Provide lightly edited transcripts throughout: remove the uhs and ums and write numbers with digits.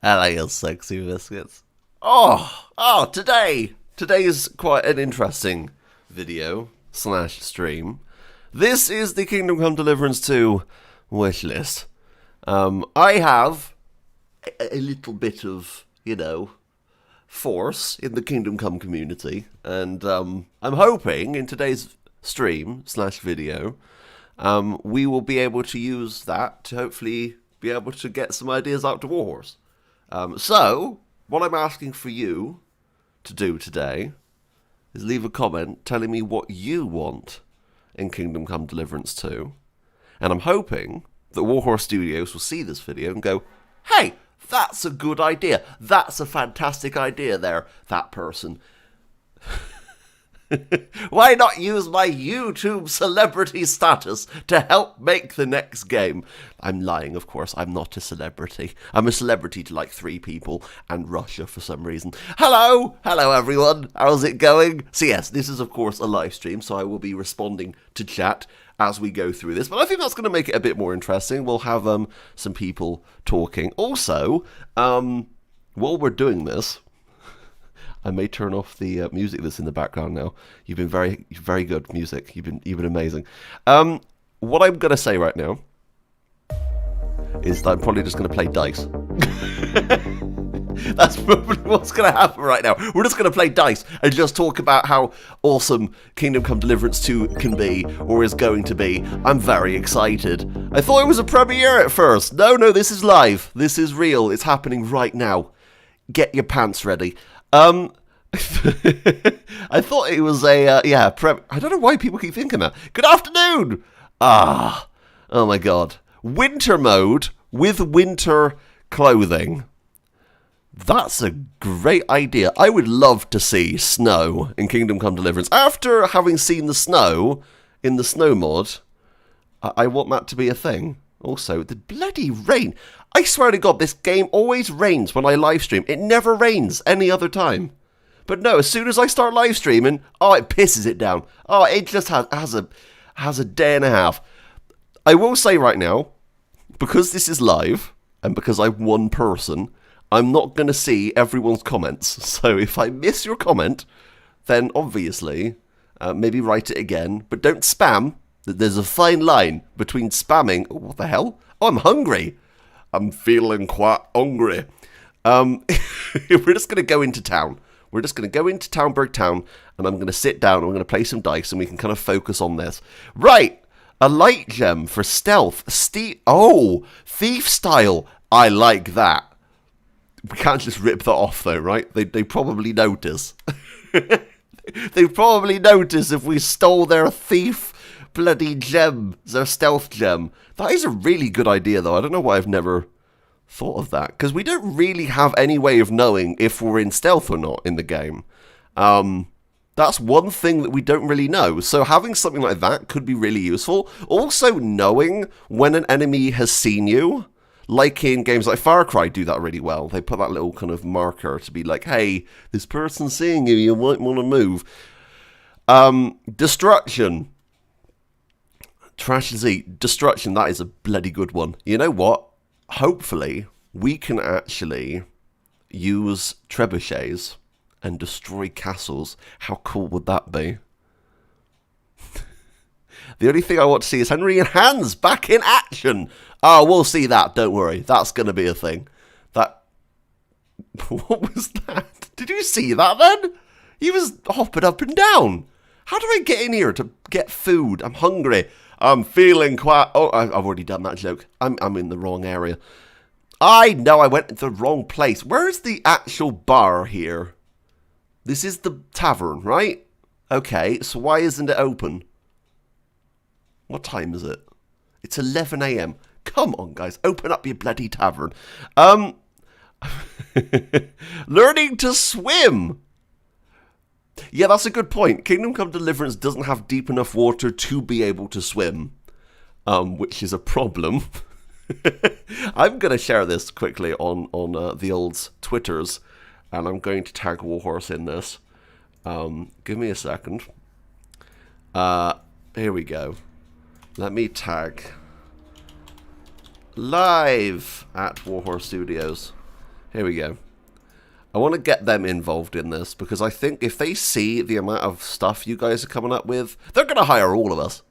Hello, you sexy biscuits. Today's quite an interesting video slash stream. This is the Kingdom Come Deliverance 2 wishlist. I have a little bit of, force in the Kingdom Come community, and I'm hoping in today's stream slash video, we will be able to use that to hopefully be able to get some ideas out to Warhorse. So, what I'm asking for you to do today is leave a comment telling me what you want in Kingdom Come Deliverance 2. And I'm hoping that Warhorse Studios will see this video and go, hey, that's a good idea. That's a fantastic idea there, that person. Why not use my YouTube celebrity status to help make the next game? I'm lying, of course. I'm not a celebrity. I'm a celebrity to like 3 people and Russia for some reason. Hello! Hello, everyone. How's it going? So yes, this is, of course, a live stream, so I will be responding to chat as we go through this. But I think that's going to make it a bit more interesting. We'll have some people talking. Also, while we're doing this, I may turn off the music that's in the background now. You've been very good music. You've been amazing. What I'm gonna say right now is that I'm probably just gonna play dice. That's probably what's gonna happen right now. We're just gonna play dice and just talk about how awesome Kingdom Come Deliverance 2 can be, or is going to be. I'm very excited. I thought it was a premiere at first. No, this is live. This is real. It's happening right now. Get your pants ready. I thought it was I don't know why people keep thinking that. Good afternoon! Oh my god. Winter mode with winter clothing. That's a great idea. I would love to see snow in Kingdom Come Deliverance. After having seen the snow in the snow mod, I want that to be a thing. Also, the bloody rain. I swear to God, this game always rains when I live stream. It never rains any other time. But no, as soon as I start live streaming, it pisses it down. It just has a day and a half. I will say right now, because this is live, and because I'm one person, I'm not going to see everyone's comments. So if I miss your comment, then obviously, maybe write it again. But don't spam. There's a fine line between spamming. Oh, what the hell? Oh, I'm hungry. I'm feeling quite hungry. We're just going to go into town. We're just going to go into Townburg Town, and I'm going to sit down, and we're going to play some dice, and we can kind of focus on this. Right, a light gem for stealth. Thief style. I like that. We can't just rip that off, though, right? They probably notice. They probably notice if we stole their thief bloody gem, their stealth gem. That is a really good idea, though. I don't know why I've never thought of that, because we don't really have any way of knowing if we're in stealth or not in the game. That's one thing that we don't really know, so having something like that could be really useful. Also, knowing when an enemy has seen you, like in games like Far Cry do that really well. They put that little kind of marker to be like, hey, this person's seeing you, you might want to move. Destruction. Trash Z. Destruction, that is a bloody good one. You know what? Hopefully, we can actually use trebuchets and destroy castles. How cool would that be? The only thing I want to see is Henry and Hans back in action. Oh, we'll see that. Don't worry. That's going to be a thing. What was that? Did you see that then? He was hopping up and down. How do I get in here to get food? I'm hungry. I'm feeling quite... Oh, I've already done that joke. I'm in the wrong area. I know I went to the wrong place. Where is the actual bar here? This is the tavern, right? Okay, so why isn't it open? What time is it? It's 11 a.m. Come on, guys. Open up your bloody tavern. Learning to swim. Yeah, that's a good point. Kingdom Come Deliverance doesn't have deep enough water to be able to swim, which is a problem. I'm going to share this quickly on the old Twitters, and I'm going to tag Warhorse in this. Give me a second. Here we go. Let me tag live at Warhorse Studios. Here we go. I want to get them involved in this, because I think if they see the amount of stuff you guys are coming up with, they're going to hire all of us.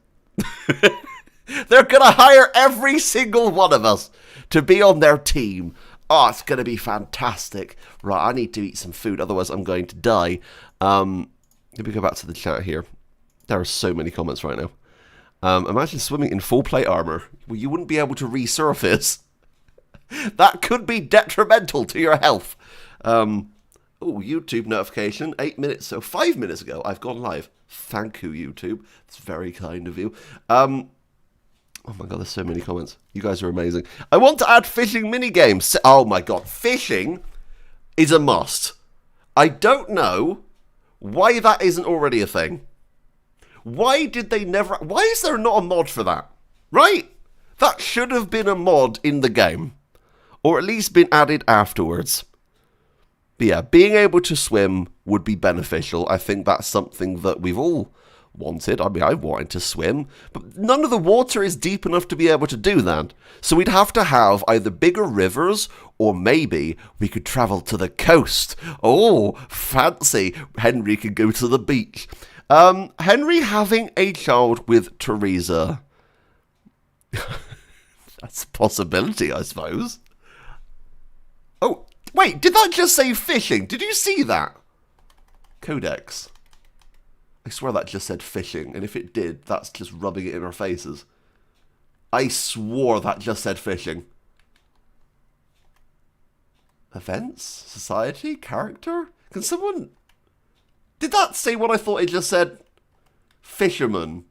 They're going to hire every single one of us to be on their team. Oh, it's going to be fantastic. Right, I need to eat some food, otherwise I'm going to die. Let me go back to the chat here. There are so many comments right now. Imagine swimming in full plate armor. Well, you wouldn't be able to resurface. That could be detrimental to your health. Oh, YouTube notification. 8 minutes, so 5 minutes ago, I've gone live. Thank you, YouTube. It's very kind of you. Oh my god, there's so many comments. You guys are amazing. I want to add fishing minigames. Oh my god, fishing is a must. I don't know why that isn't already a thing. Why did they never... Why is there not a mod for that? Right? That should have been a mod in the game. Or at least been added afterwards. But yeah, being able to swim would be beneficial. I think that's something that we've all wanted. I mean, I wanted to swim, but none of the water is deep enough to be able to do that. So we'd have to have either bigger rivers, or maybe we could travel to the coast. Oh, fancy. Henry could go to the beach. Henry having a child with Teresa. That's a possibility, I suppose. Oh, wait, did that just say fishing? Did you see that? Codex. I swear that just said fishing, and if it did, that's just rubbing it in our faces. I swore that just said fishing. Events? Society? Character? Can someone... Did that say what I thought it just said? Fisherman.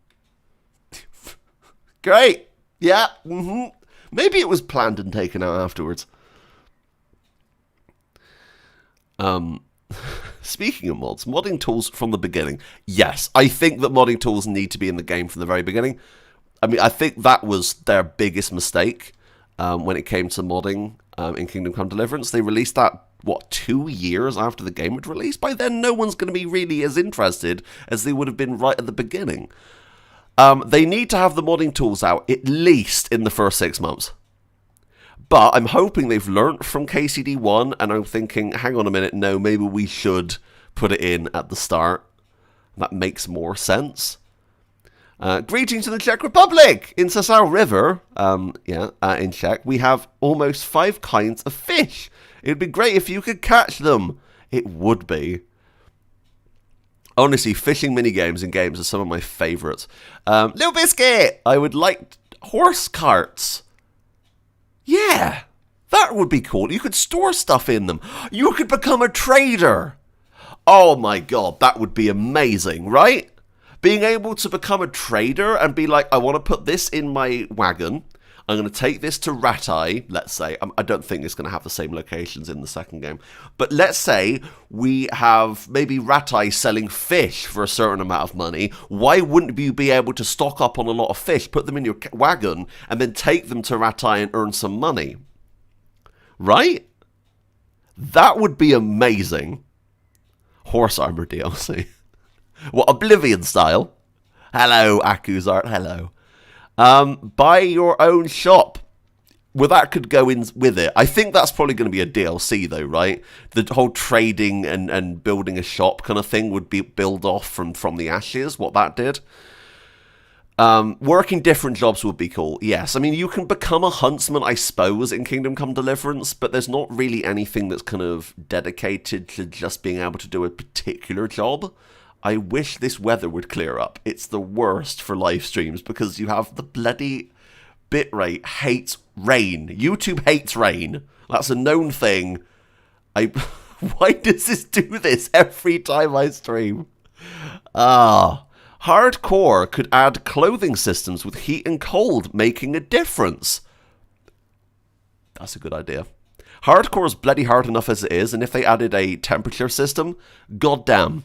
Great. Yeah. Maybe it was planned and taken out afterwards. Speaking of mods, modding tools from the beginning. Yes, I think that modding tools need to be in the game from the very beginning. I mean, I think that was their biggest mistake when it came to modding in Kingdom Come Deliverance. They released that, what, 2 years after the game had released? By then, no one's going to be really as interested as they would have been right at the beginning. They need to have the modding tools out at least in the first 6 months. But I'm hoping they've learnt from KCD1, and I'm thinking, hang on a minute, no, maybe we should put it in at the start. That makes more sense. Greetings to the Czech Republic! In Sasau River, in Czech, we have almost 5 kinds of fish. It'd be great if you could catch them. It would be. Honestly, fishing minigames in games are some of my favourites. Little Biscuit! I would like horse carts. Yeah, that would be cool. You could store stuff in them. You could become a trader. Oh my god, that would be amazing, right? Being able to become a trader and be like, I want to put this in my wagon. I'm going to take this to Ratai, let's say. I don't think it's going to have the same locations in the second game. But let's say we have maybe Ratai selling fish for a certain amount of money. Why wouldn't you be able to stock up on a lot of fish, put them in your wagon, and then take them to Ratai and earn some money? Right? That would be amazing. Horse armor DLC. What, Oblivion style? Hello, Akuzart, hello. Buy your own shop. Well, that could go in with it. I think that's probably going to be a DLC, though, right? The whole trading and building a shop kind of thing would be build off from the ashes, what that did. Working different jobs would be cool, yes. I mean, you can become a huntsman, I suppose, in Kingdom Come Deliverance, but there's not really anything that's kind of dedicated to just being able to do a particular job. I wish this weather would clear up. It's the worst for live streams because you have the bloody bitrate hates rain. YouTube hates rain. That's a known thing. Why does this do this every time I stream? Hardcore could add clothing systems with heat and cold, making a difference. That's a good idea. Hardcore is bloody hard enough as it is, and if they added a temperature system, goddamn.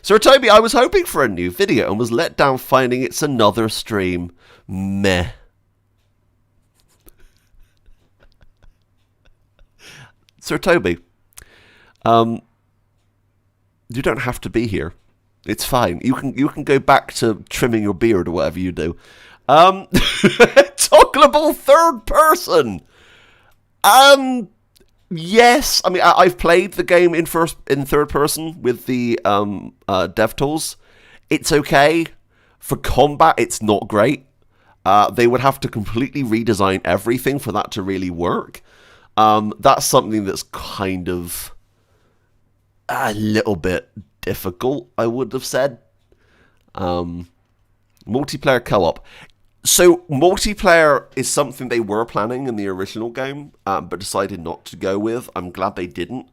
Sir Toby, I was hoping for a new video and was let down finding it's another stream. Meh. Sir Toby, you don't have to be here. It's fine. You can go back to trimming your beard or whatever you do. Toggleable third person. Yes, I mean I've played the game in third person with the dev tools. It's okay. For combat, it's not great. They would have to completely redesign everything for that to really work. That's something that's kind of a little bit difficult, I would have said. Multiplayer co-op. So, multiplayer is something they were planning in the original game, but decided not to go with. I'm glad they didn't.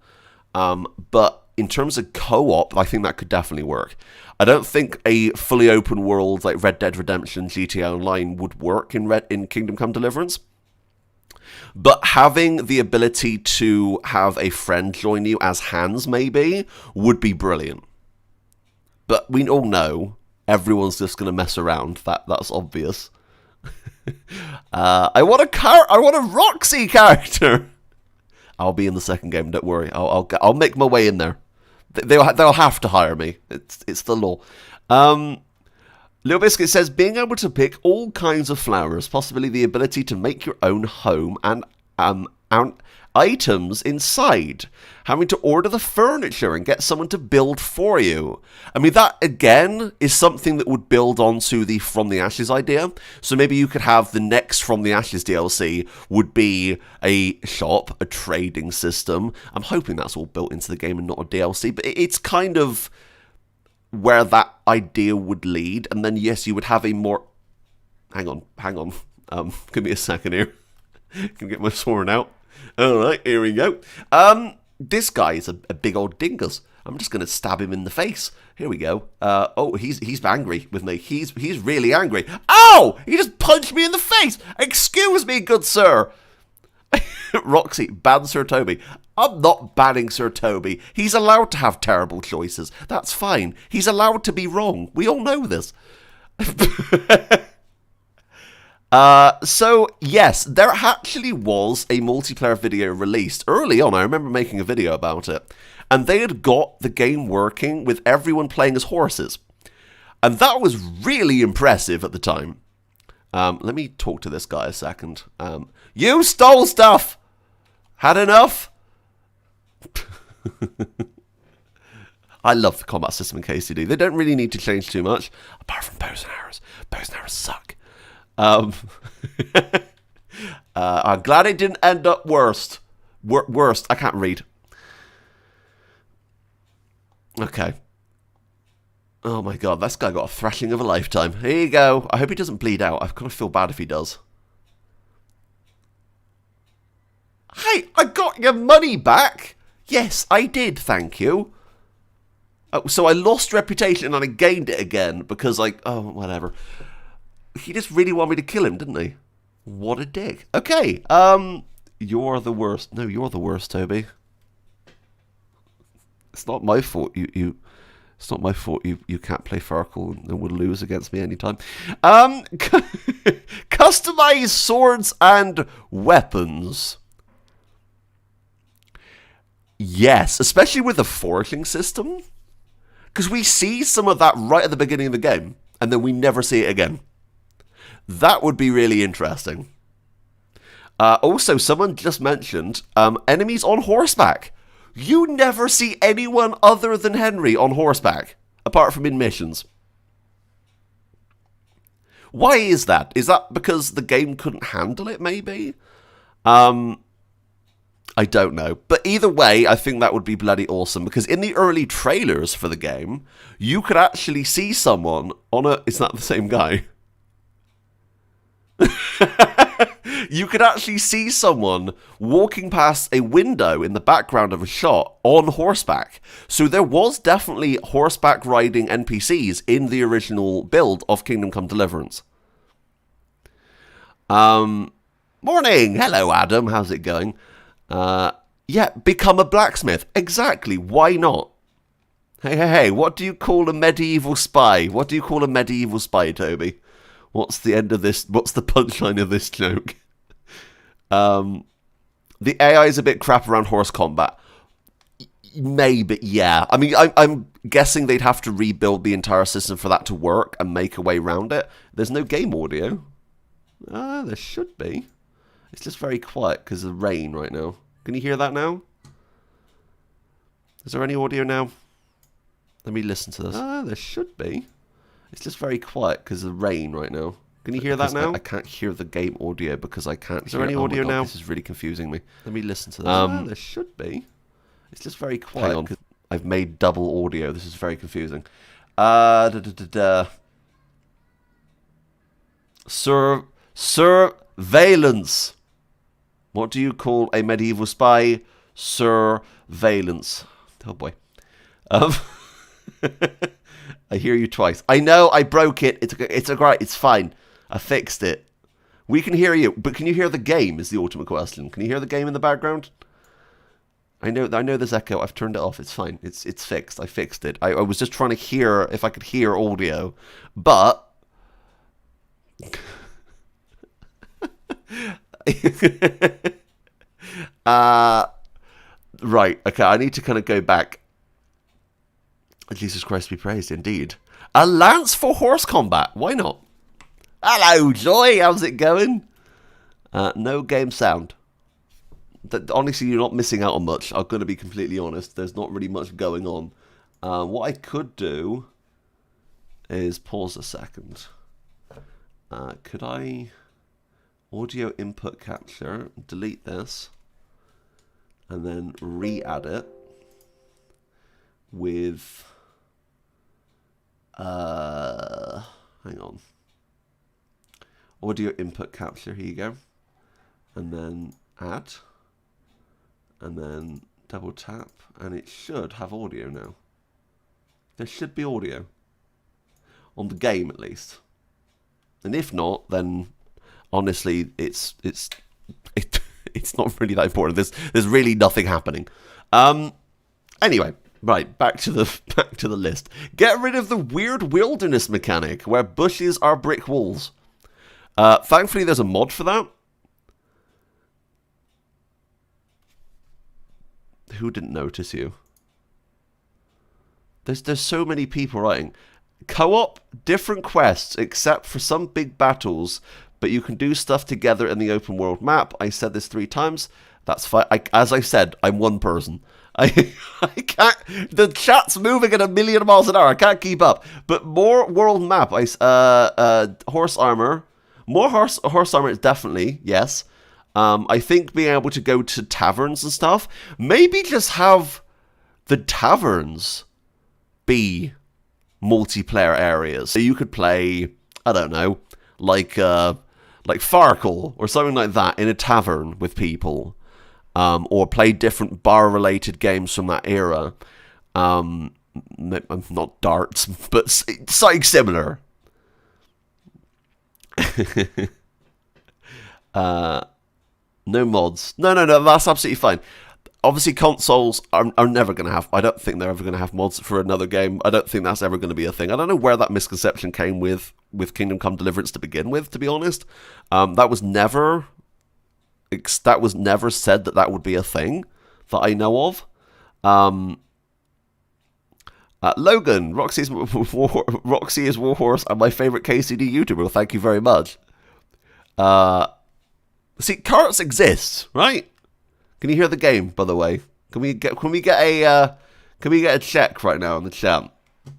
But in terms of co-op, I think that could definitely work. I don't think a fully open world like Red Dead Redemption, GTA Online would work in Kingdom Come Deliverance. But having the ability to have a friend join you as Hans, maybe, would be brilliant. But we all know everyone's just going to mess around. That's obvious. I want a Roxy character. I'll be in the second game. Don't worry. I'll make my way in there. They'll have to hire me. It's the law. Little Biscuit says, being able to pick all kinds of flowers, possibly the ability to make your own home and items inside, having to order the furniture and get someone to build for you. I mean, that again is something that would build onto the From the Ashes idea. So maybe you could have the next From the Ashes DLC would be a shop, a trading system. I'm hoping that's all built into the game and not a DLC, but it's kind of where that idea would lead. And then yes, you would have a more... Hang on. Give me a second here. Can get my sword out. Alright, here we go. This guy is a big old dingus. I'm just going to stab him in the face. Here we go. Oh, he's angry with me. He's really angry. Ow! He just punched me in the face! Excuse me, good sir! Roxy, ban Sir Toby. I'm not banning Sir Toby. He's allowed to have terrible choices. That's fine. He's allowed to be wrong. We all know this. So, yes, there actually was a multiplayer video released early on. I remember making a video about it. And they had got the game working with everyone playing as horses. And that was really impressive at the time. Let me talk to this guy a second. You stole stuff! Had enough? I love the combat system in KCD. They don't really need to change too much. Apart from bows and arrows. Bows and arrows suck. I'm glad it didn't end up worst. Worst. I can't read. Okay. Oh my god, this guy got a thrashing of a lifetime. Here you go. I hope he doesn't bleed out. I kind of feel bad if he does. Hey, I got your money back. Yes, I did, thank you. Oh, so I lost reputation and I gained it again because oh, whatever. He just really wanted me to kill him, didn't he? What a dick. Okay, you're the worst. No, you're the worst, Toby. It's not my fault it's not my fault you can't play Farkle and would lose against me anytime. Customize swords and weapons. Yes, especially with the foraging system. Because we see some of that right at the beginning of the game, and then we never see it again. That would be really interesting. Also, someone just mentioned enemies on horseback. You never see anyone other than Henry on horseback, apart from in missions. Why is that? Is that because the game couldn't handle it, maybe? I don't know. But either way, I think that would be bloody awesome, because in the early trailers for the game, you could actually see someone on a... Is that the same guy? You could actually see someone walking past a window in the background of a shot on horseback. So there was definitely horseback riding NPCs in the original build of Kingdom Come Deliverance. Morning! Hello, Adam. How's it going? Yeah, become a blacksmith. Exactly. Why not? Hey, what do you call a medieval spy? What do you call a medieval spy, Toby? What's the end of this? What's the punchline of this joke? The AI is a bit crap around horse combat. Maybe, yeah. I mean, I'm guessing they'd have to rebuild the entire system for that to work and make a way around it. There's no game audio. There should be. It's just very quiet because of rain right now. Can you hear that now? Is there any audio now? Let me listen to this. Ah, there should be. It's just very quiet because of the rain right now. Can you hear that now? I can't hear the game audio because I can't. Is there any audio now? This is really confusing me. Let me listen to this. There should be. It's just very quiet. Hang on. I've made double audio. This is very confusing. Surveillance. What do you call a medieval spy? Surveillance. Oh boy. I hear you twice. I know I broke it. It's great. It's fine. I fixed it. We can hear you, but can you hear the game? Is the ultimate question. Can you hear the game in the background? I know there's echo. I've turned it off. It's fine. It's fixed. I fixed it. I was just trying to hear if I could hear audio, but right. Okay. I need to kind of go back. Jesus Christ be praised, indeed. A lance for horse combat. Why not? Hello, Joy. How's it going? No game sound. Honestly, you're not missing out on much. I'm going to be completely honest. There's not really much going on. What I could do is pause a second. Could I audio input capture, delete this, and then re-add it with... hang on. Audio input capture, here you go. And then add. And then double tap. And it should have audio now. There should be audio. On the game, at least. And if not, then honestly, it's not really that important. There's really nothing happening. Anyway. Right, back to the list. Get rid of the weird wilderness mechanic where bushes are brick walls. Thankfully, there's a mod for that. Who didn't notice you? There's so many people writing. Co-op, different quests, except for some big battles, but you can do stuff together in the open world map. I said this 3 times. That's fine. As I said, I'm one person. I can't. The chat's moving at 1,000,000 miles an hour. I can't keep up. But more world map. Horse armor. More horse armor is definitely yes. I think being able to go to taverns and stuff. Maybe just have the taverns be multiplayer areas. So you could play, I don't know, like Farkle or something like that in a tavern with people. Or play different bar-related games from that era. Not darts, but something similar. No mods. No, that's absolutely fine. Obviously, consoles are never going to have... I don't think they're ever going to have mods for another game. I don't think that's ever going to be a thing. I don't know where that misconception came with Kingdom Come Deliverance to begin with, to be honest. That was never said that would be a thing that I know of. Logan, Roxy is Warhorse and my favourite KCD YouTuber. Well, thank you very much. See, carts exist, right? Can you hear the game, by the way? Can we get a check right now in the chat? Do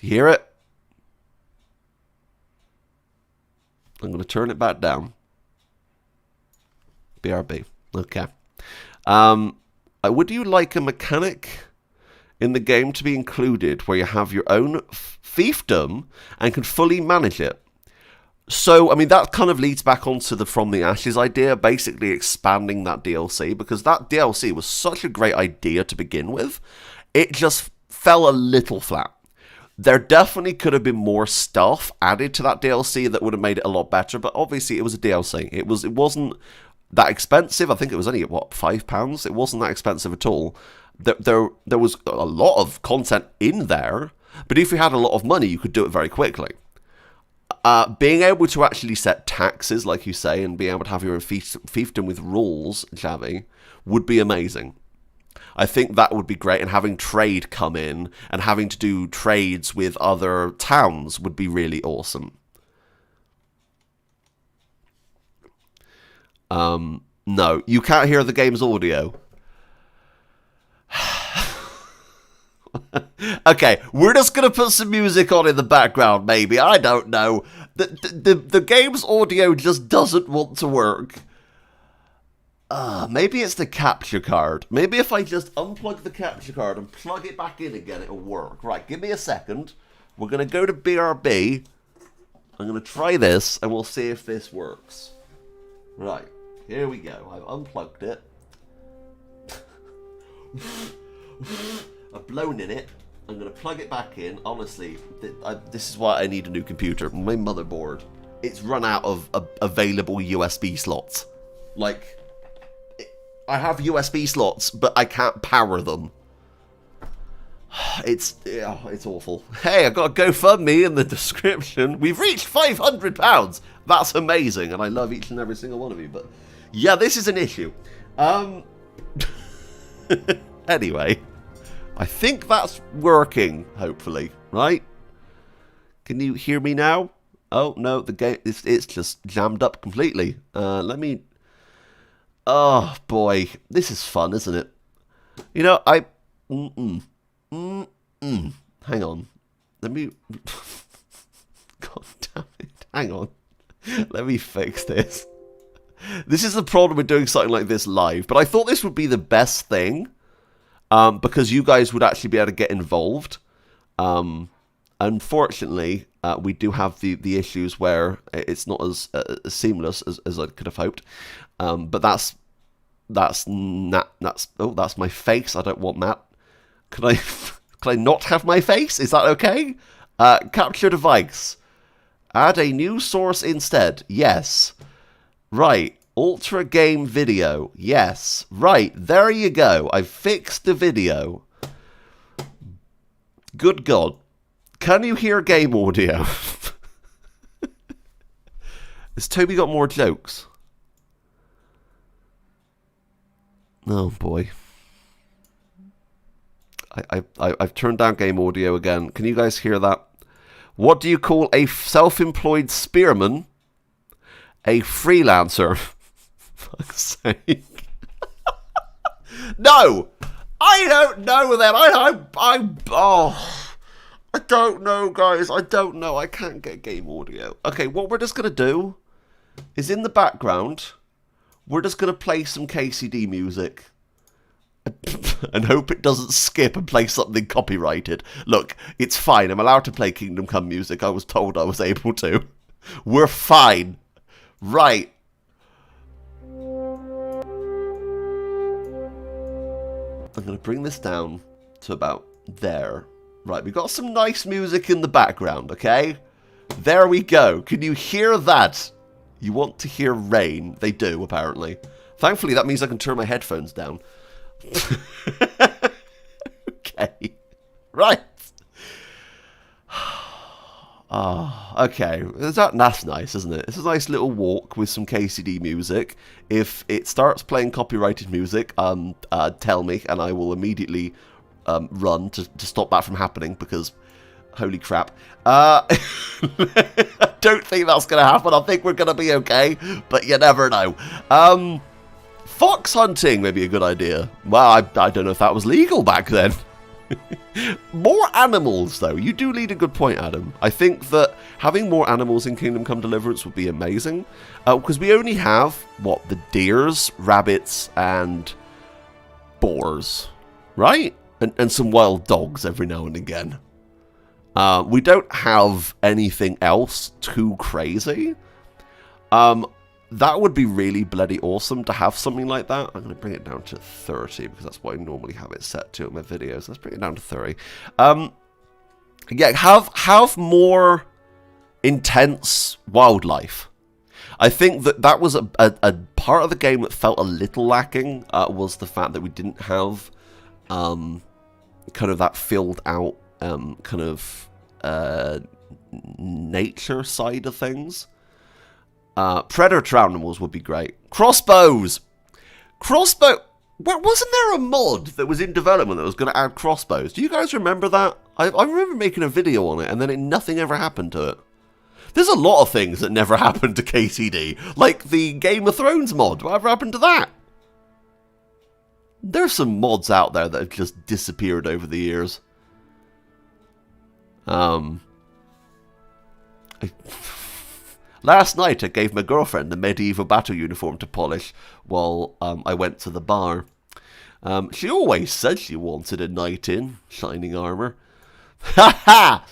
you hear it? I'm going to turn it back down. BRB. Okay. Would you like a mechanic in the game to be included where you have your own fiefdom and can fully manage it? So, I mean, that kind of leads back onto the From the Ashes idea, basically expanding that DLC, because that DLC was such a great idea to begin with. It just fell a little flat. There definitely could have been more stuff added to that DLC that would have made it a lot better, but obviously it was a DLC. It wasn't that expensive. I think it was only, what, £5? It wasn't that expensive at all. There was a lot of content in there, but if you had a lot of money, you could do it very quickly. Being able to actually set taxes, like you say, and being able to have your own fiefdom with rules, Javi, would be amazing. I think that would be great, and having trade come in and having to do trades with other towns would be really awesome. No, you can't hear the game's audio. Okay, we're just gonna put some music on in the background, maybe. I don't know. The game's audio just doesn't want to work. Maybe it's the capture card. Maybe if I just unplug the capture card and plug it back in again, it'll work. Right, give me a second. We're gonna go to BRB. I'm gonna try this, and we'll see if this works. Right, here we go. I've unplugged it. I've blown in it. I'm going to plug it back in. Honestly, this is why I need a new computer. My motherboard, it's run out of available USB slots. Like, I have USB slots, but I can't power them. It's awful. Hey, I got a GoFundMe in the description. We've reached £500. That's amazing, and I love each and every single one of you. But yeah, this is an issue. Anyway. I think that's working, hopefully, right? Can you hear me now? Oh, no, the game, it's just jammed up completely. Let me... Oh, boy. This is fun, isn't it? You know, Hang on. Let me... God damn it. Hang on. Let me fix this. This is the problem with doing something like this live, but I thought this would be the best thing. Because you guys would actually be able to get involved. Unfortunately, we do have the issues where it's not as seamless as I could have hoped. But that's my face. I don't want that. Can I not have my face? Is that okay? Capture device. Add a new source instead. Yes. Right. Ultra game video. Yes. Right. There you go. I've fixed the video. Good God. Can you hear game audio? Has Toby got more jokes? Oh boy. I've turned down game audio again. Can you guys hear that? What do you call a self-employed spearman? A freelancer. Fuck's sake. No! I don't know then. I don't know, guys. I don't know. I can't get game audio. Okay, what we're just going to do is in the background, we're just going to play some KCD music. And hope it doesn't skip and play something copyrighted. Look, it's fine. I'm allowed to play Kingdom Come music. I was told I was able to. We're fine. Right. I'm going to bring this down to about there. Right, we've got some nice music in the background, okay? There we go. Can you hear that? You want to hear rain? They do, apparently. Thankfully, that means I can turn my headphones down. Okay. Right. Okay. That's nice, isn't it? It's a nice little walk with some KCD music. If it starts playing copyrighted music, tell me, and I will immediately run to stop that from happening, because holy crap. I don't think that's going to happen. I think we're going to be okay, but you never know. Fox hunting may be a good idea. Well, I don't know if that was legal back then. More animals, though. You do lead a good point, Adam. I think that having more animals in Kingdom Come Deliverance would be amazing. Because we only have, what, the deers, rabbits, and boars, right? And some wild dogs every now and again. We don't have anything else too crazy. That would be really bloody awesome to have something like that. I'm going to bring it down to 30 because that's what I normally have it set to in my videos. Let's bring it down to 30. Yeah, have more intense wildlife. I think that was a part of the game that felt a little lacking, was the fact that we didn't have kind of that filled out kind of nature side of things. Predator animals would be great. Crossbows! Wasn't there a mod that was in development that was going to add crossbows? Do you guys remember that? I remember making a video on it, and then nothing ever happened to it. There's a lot of things that never happened to KCD, like the Game of Thrones mod. Whatever happened to that? There's some mods out there that have just disappeared over the years. Last night I gave my girlfriend the medieval battle uniform to polish while I went to the bar. She always said she wanted a knight in shining armor. Ha ha!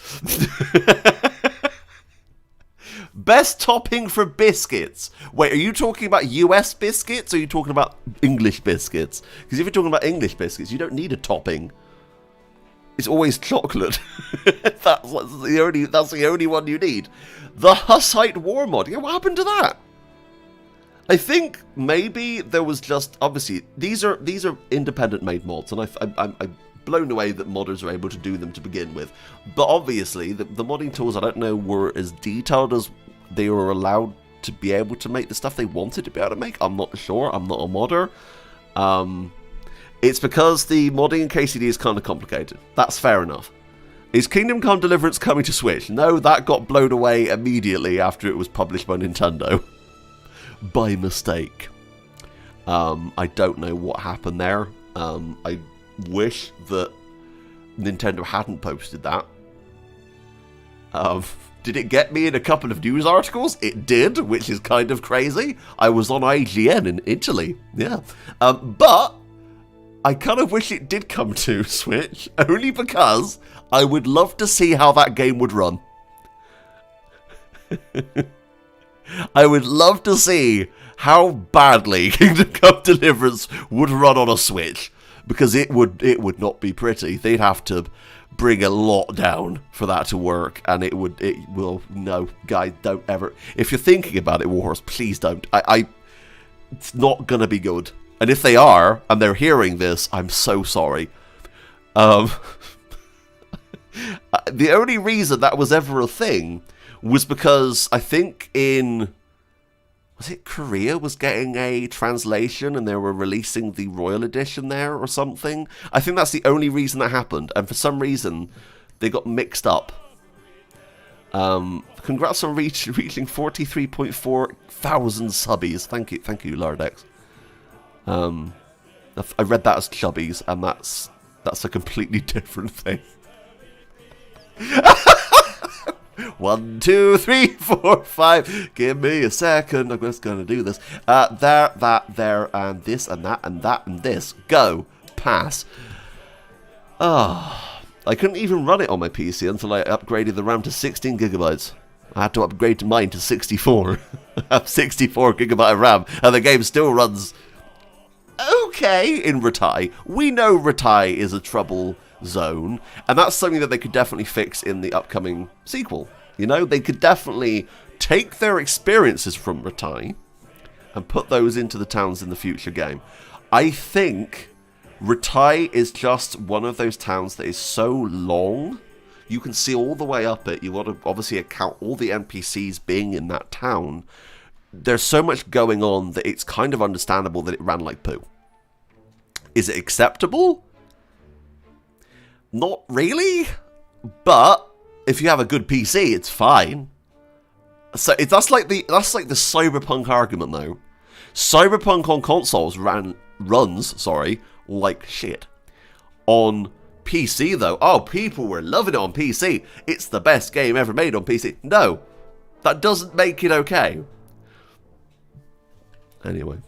Best topping for biscuits. Wait, are you talking about US biscuits or are you talking about English biscuits? Because if you're talking about English biscuits, you don't need a topping. It's always chocolate. That's the only one you need. The Hussite War mod. Yeah, what happened to that? I think maybe there was just, obviously these are independent made mods, and I'm blown away that modders are able to do them to begin with. But obviously the modding tools, I don't know, were as detailed as they were allowed to be able to make the stuff they wanted to be able to make. I'm not sure. I'm not a modder. It's because the modding in KCD is kind of complicated. That's fair enough. Is Kingdom Come Deliverance coming to Switch? No, that got blown away immediately after it was published by Nintendo. By mistake. I don't know what happened there. I wish that Nintendo hadn't posted that. Did it get me in a couple of news articles? It did, which is kind of crazy. I was on IGN in Italy. Yeah. But I kind of wish it did come to Switch, only because I would love to see how that game would run. I would love to see how badly Kingdom Come Deliverance would run on a Switch, because it would not be pretty. They'd have to bring a lot down for that to work, and no, guys, don't ever. If you're thinking about it, Warhorse, please don't. It's not gonna be good. And if they are, and they're hearing this, I'm so sorry. The only reason that was ever a thing was because I think was it Korea was getting a translation and they were releasing the Royal Edition there or something? I think that's the only reason that happened, and for some reason they got mixed up. Congrats on reaching 43.4 thousand subbies. Thank you, Lardex. I read that as chubbies, and that's a completely different thing. 1, 2, 3, 4, 5. Give me a second. I'm just going to do this. There, that, there, and this, and that, and that, and this. Go. Pass. I couldn't even run it on my PC until I upgraded the RAM to 16 gigabytes. I had to upgrade mine to 64. I have 64 gigabyte of RAM, and the game still runs okay in Retai. We know Retai is a trouble zone, and that's something that they could definitely fix in the upcoming sequel. You know, they could definitely take their experiences from Retai and put those into the towns in the future game. I think Retai is just one of those towns that is so long, you can see all the way up it. You want to obviously account all the NPCs being in that town. There's so much going on that it's kind of understandable that it ran like poo. Is it acceptable? Not really, but if you have a good PC, it's fine. So that's like the Cyberpunk argument, though. Cyberpunk on consoles runs like shit. On PC, though, oh, people were loving it on PC. It's the best game ever made on PC. No, that doesn't make it okay. Anyway,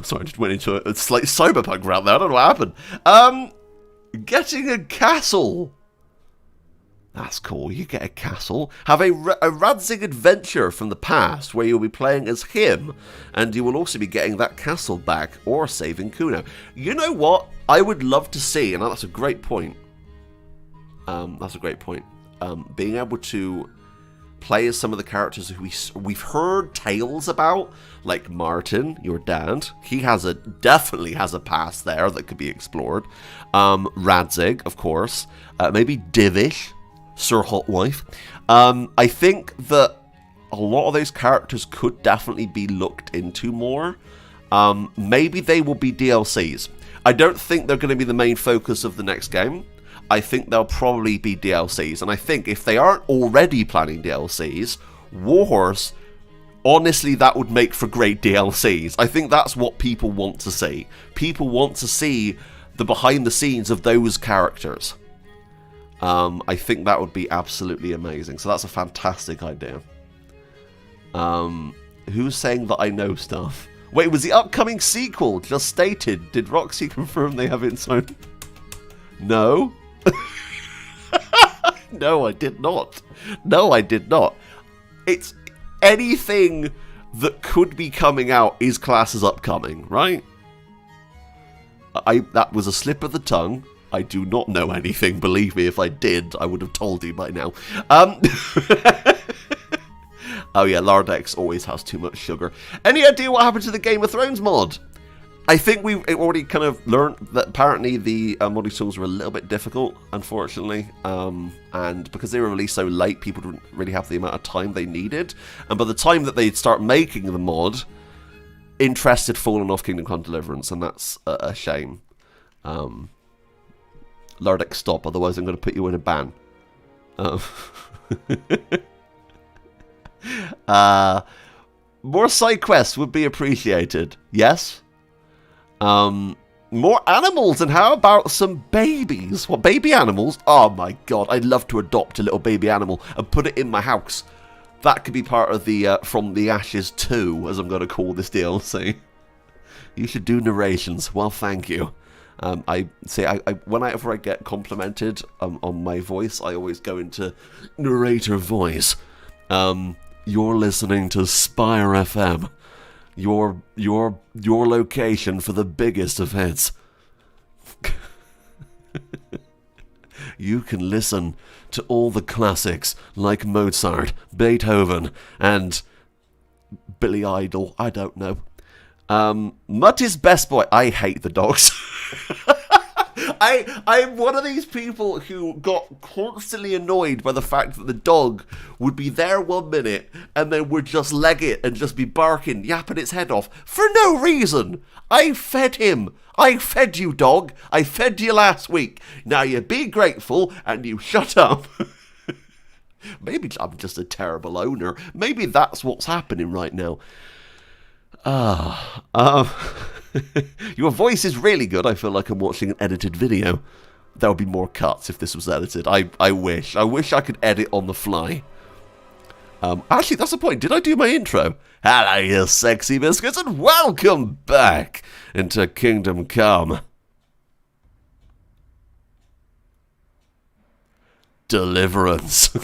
sorry, I just went into a slight Cyberpunk rant there. I don't know what happened. Getting a castle. That's cool. You get a castle. Have a Radzig adventure from the past where you'll be playing as him, and you will also be getting that castle back or saving Kuno. You know what? I would love to see, and that's a great point. Being able to play as some of the characters who we've heard tales about, like Martin, your dad. He definitely has a past there that could be explored. Radzig, of course. Maybe Divish, Sir Hotwife. I think that a lot of those characters could definitely be looked into more. Maybe they will be DLCs. I don't think they're going to be the main focus of the next game. I think there'll probably be DLCs. And I think if they aren't already planning DLCs, Warhorse, honestly, that would make for great DLCs. I think that's what people want to see. People want to see the behind the scenes of those characters. I think that would be absolutely amazing. So that's a fantastic idea. Who's saying that I know stuff? Wait, was the upcoming sequel just stated? Did Roxy confirm they have it signed? No. No, I did not. No, I did not. It's anything that could be coming out is classed as upcoming, right? That was a slip of the tongue. I do not know anything. Believe me, if I did, I would have told you by now. Oh yeah, Lardex always has too much sugar. Any idea what happened to the Game of Thrones mod? I think we've already kind of learned that apparently the modding tools were a little bit difficult, unfortunately. And because they were released so late, people didn't really have the amount of time they needed. And by the time that they'd start making the mod, interest had fallen off Kingdom Come Deliverance, and that's a shame. Lardex, stop, otherwise I'm going to put you in a ban. More side quests would be appreciated. Yes? More animals, and how about some babies? What, baby animals? Oh my god, I'd love to adopt a little baby animal and put it in my house. That could be part of the From the Ashes 2, as I'm going to call this DLC. You should do narrations. Well, thank you. I say, whenever I get complimented on my voice, I always go into narrator voice. You're listening to Spire FM. Your location for the biggest of hits. You can listen to all the classics like Mozart, Beethoven, and Billy Idol. I don't know. Mutt is best boy. I hate the dogs. I'm one of these people who got constantly annoyed by the fact that the dog would be there 1 minute and then would just leg it and just be barking, yapping its head off for no reason. I fed him. I fed you, dog. I fed you last week. Now you be grateful and you shut up. Maybe I'm just a terrible owner. Maybe that's what's happening right now. Your voice is really good. I feel like I'm watching an edited video. There would be more cuts if this was edited. I wish I could edit on the fly. Actually, that's the point. Did I do my intro? Hello, you sexy biscuits, and welcome back into Kingdom Come Deliverance.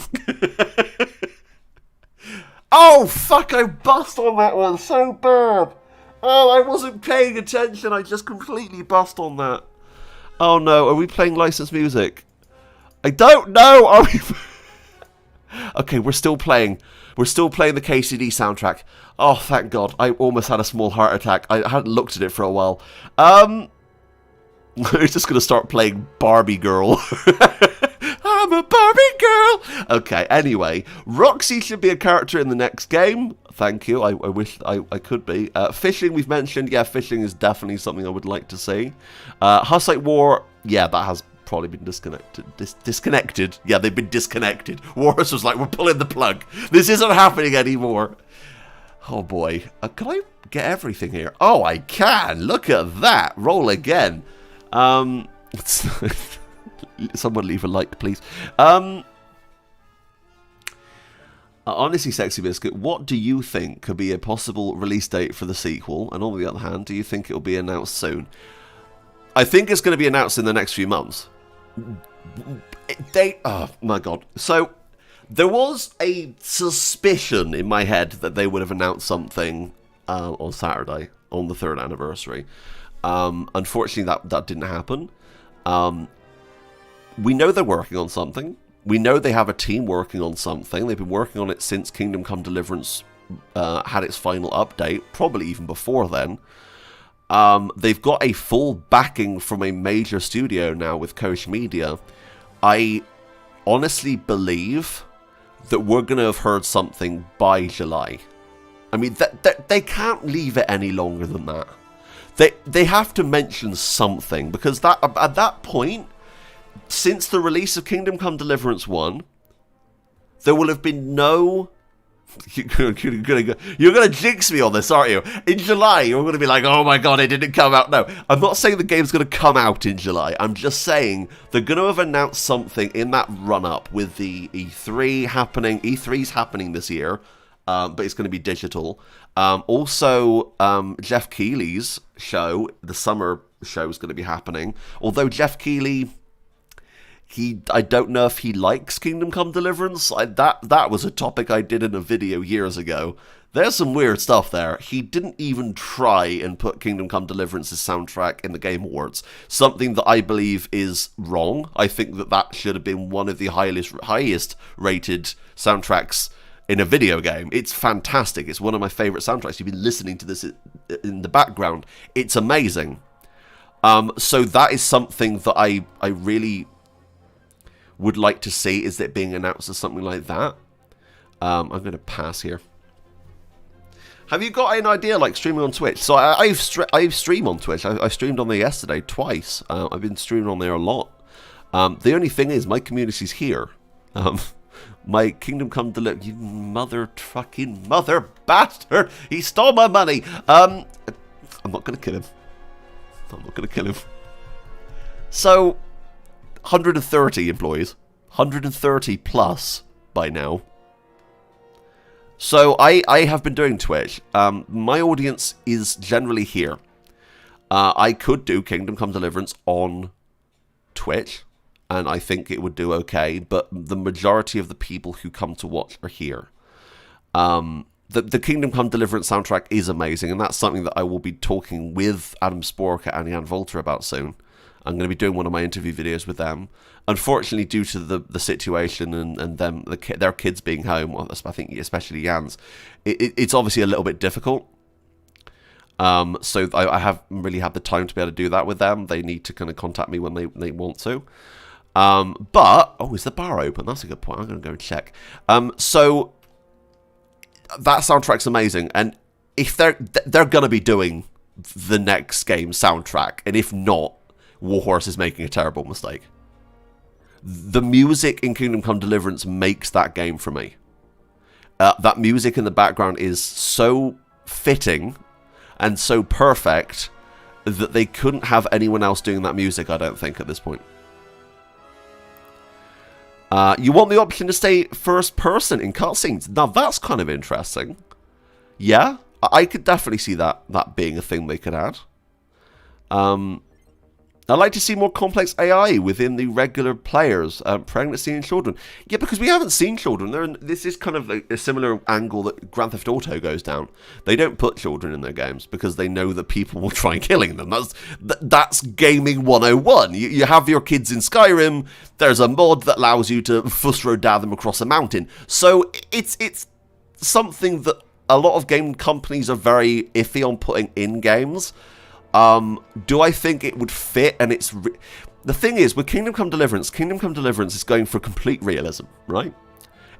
Oh, fuck, I bust on that one so bad. Oh, I wasn't paying attention. I just completely bust on that. Oh, no. Are we playing licensed music? I don't know. Are we... Okay, we're still playing. We're still playing the KCD soundtrack. Oh, thank God. I almost had a small heart attack. I hadn't looked at it for a while. We're just going to start playing Barbie Girl. I'm a Barbie girl! Okay, anyway. Roxy should be a character in the next game. Thank you. I wish I could be. Fishing, we've mentioned. Yeah, fishing is definitely something I would like to see. Hussite War, yeah, that has probably been disconnected. Disconnected? Yeah, they've been disconnected. Warhorse was like, we're pulling the plug. This isn't happening anymore. Oh, boy. Can I get everything here? Oh, I can! Look at that! Roll again. Someone leave a like, please. Honestly, Sexy Biscuit, what do you think could be a possible release date for the sequel? And on the other hand, do you think it will be announced soon? I think it's going to be announced in the next few months. Oh, my God. So, there was a suspicion in my head that they would have announced something on Saturday, on the 3rd anniversary. Unfortunately, that didn't happen. We know they're working on something. We know they have a team working on something. They've been working on it since Kingdom Come Deliverance had its final update, probably even before then. They've got a full backing from a major studio now with Koch Media. I honestly believe that we're going to have heard something by July. I mean, they can't leave it any longer than that. They have to mention something, because at that point, since the release of Kingdom Come Deliverance 1, there will have been no... You're gonna jinx me on this, aren't you? In July, you're gonna be like, oh my god, it didn't come out. No, I'm not saying the game's gonna come out in July. I'm just saying they're gonna have announced something in that run-up with the E3 happening. E3's happening this year, but it's gonna be digital. Also, Jeff Keighley's show, the summer show, is gonna be happening. Although Jeff Keighley... I don't know if he likes Kingdom Come Deliverance. That was a topic I did in a video years ago. There's some weird stuff there. He didn't even try and put Kingdom Come Deliverance's soundtrack in the Game Awards. Something that I believe is wrong. I think that should have been one of the highest rated soundtracks in a video game. It's fantastic. It's one of my favourite soundtracks. You've been listening to this in the background. It's amazing. So that is something that I really... would like to see, is it being announced as something like that. I'm going to pass here. Have you got an idea, like streaming on Twitch? So I stream on Twitch. I streamed on there yesterday twice. I've been streaming on there a lot. The only thing is, my community's here. My Kingdom Come Deliverance... You mother bastard! He stole my money! I'm not going to kill him. I'm not going to kill him. So... 130 employees, 130 plus by now. So I have been doing Twitch. My audience is generally here. I could do Kingdom Come Deliverance on Twitch, and I think it would do okay, but the majority of the people who come to watch are here. The Kingdom Come Deliverance soundtrack is amazing, and that's something that I will be talking with Adam Sporka and Jan Volter about soon. I'm going to be doing one of my interview videos with them. Unfortunately, due to the situation and them their kids being home, I think especially Jan's, it's obviously a little bit difficult. So I haven't really had the time to be able to do that with them. They need to kind of contact me when they want to. But, is the bar open? That's a good point. I'm going to go and check. So that soundtrack's amazing. And if they're going to be doing the next game's soundtrack, and if not, Warhorse is making a terrible mistake. The music in Kingdom Come Deliverance makes that game for me. That music in the background is so fitting and so perfect that they couldn't have anyone else doing that music, I don't think, at this point. You want the option to stay first person in cutscenes. Now, that's kind of interesting. Yeah, I could definitely see that being a thing they could add. I'd like to see more complex AI within the regular players, pregnancy and children. Yeah, because we haven't seen children. This is kind of a similar angle that Grand Theft Auto goes down. They don't put children in their games because they know that people will try killing them. That's gaming 101. You have your kids in Skyrim. There's a mod that allows you to Fusro dab them across a mountain. So it's something that a lot of game companies are very iffy on putting in games. Do I think it would fit? And the thing is, with Kingdom Come Deliverance is going for complete realism, right?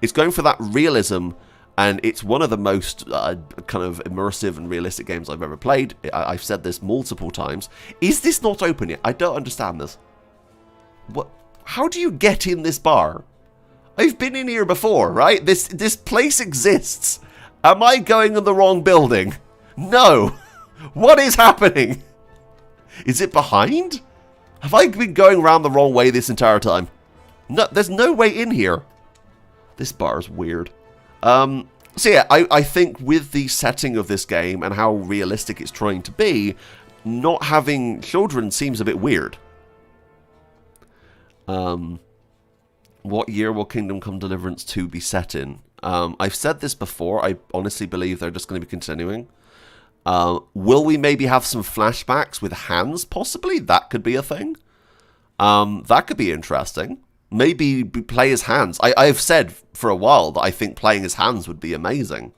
It's going for that realism, and it's one of the most kind of immersive and realistic games I've ever played. I've said this multiple times. Is this not open yet? I don't understand this. What? How do you get in this bar? I've been in here before, right? This place exists. Am I going in the wrong building? No. What is happening? Is it behind? Have I been going around the wrong way this entire time? No, there's no way in here. This bar is weird. So yeah, I think with the setting of this game and how realistic it's trying to be, not having children seems a bit weird. What year will Kingdom Come Deliverance 2 be set in? I've said this before. I honestly believe they're just going to be continuing. Will we maybe have some flashbacks with hands, possibly? That could be a thing. That could be interesting. Maybe play as hands. I've said for a while that I think playing as hands would be amazing.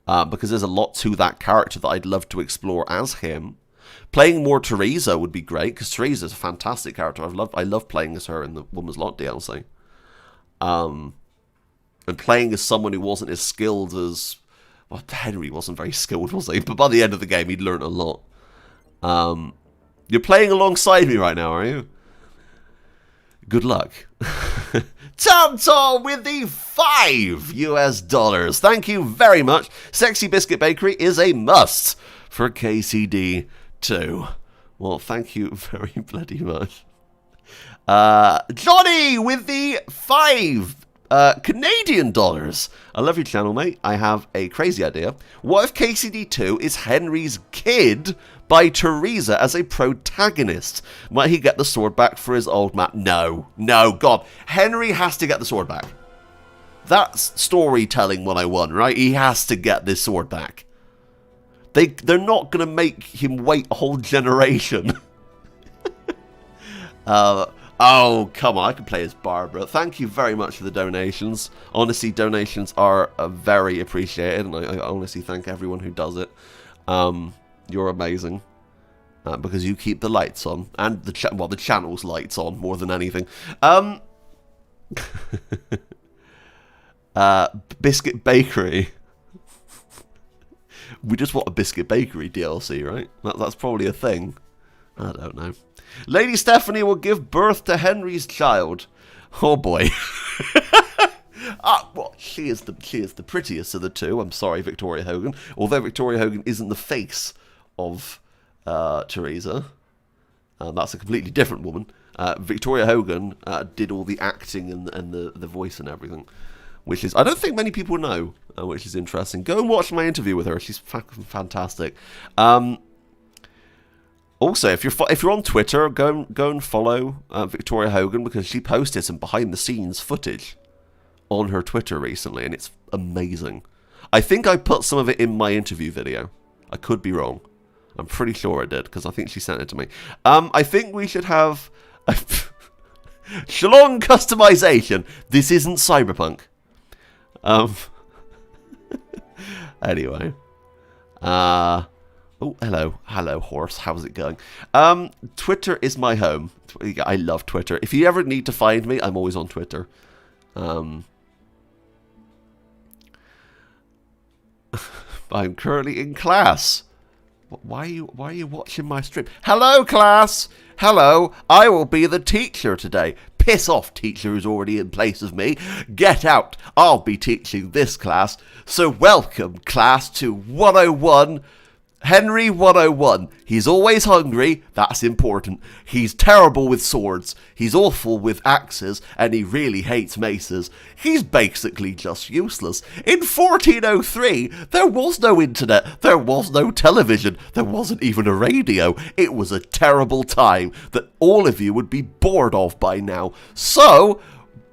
Because there's a lot to that character that I'd love to explore as him. Playing more Teresa would be great, because Teresa's a fantastic character. I love playing as her in the Woman's Lot DLC. And playing as someone who wasn't as skilled as... Well, Henry wasn't very skilled, was he? But by the end of the game, he'd learned a lot. You're playing alongside me right now, are you? Good luck. Tom with the $5 US. Thank you very much. Sexy Biscuit Bakery is a must for KCD 2. Well, thank you very bloody much. Johnny with the $5 Canadian. I love your channel, mate. I have a crazy idea. What if KCD 2 is Henry's kid by Teresa as a protagonist? Might he get the sword back for his old man? No, God. Henry has to get the sword back. That's storytelling 101, right? He has to get this sword back. They're not going to make him wait a whole generation. Oh, come on, I can play as Barbara. Thank you very much for the donations. Honestly, donations are very appreciated, and I honestly thank everyone who does it. You're amazing. Because you keep the lights on, and the channel's lights on more than anything. Biscuit Bakery. We just want a Biscuit Bakery DLC, right? That's probably a thing. I don't know. Lady Stephanie will give birth to Henry's child. Oh boy. Well, she is the prettiest of the two. I'm sorry, Victoria Hogan. Although Victoria Hogan isn't the face of Teresa. That's a completely different woman. Victoria Hogan did all the acting and the voice and everything. Which is, I don't think many people know, which is interesting. Go and watch my interview with her. She's fucking fantastic. Also, if you're on Twitter, go and follow Victoria Hogan, because she posted some behind the scenes footage on her Twitter recently, and it's amazing. I think I put some of it in my interview video. I could be wrong. I'm pretty sure I did, because I think she sent it to me. I think we should have Shalom customization. This isn't Cyberpunk. Anyway. Oh, hello, horse. How's it going? Twitter is my home. I love Twitter. If you ever need to find me, I'm always on Twitter. I'm currently in class. Why are you watching my stream? Hello, class. Hello. I will be the teacher today. Piss off, teacher who's already in place of me. Get out. I'll be teaching this class. So welcome, class, to 101. Henry 101. He's always hungry. That's important. He's terrible with swords. He's awful with axes. And he really hates maces. He's basically just useless. In 1403, there was no internet. There was no television. There wasn't even a radio. It was a terrible time that all of you would be bored of by now. So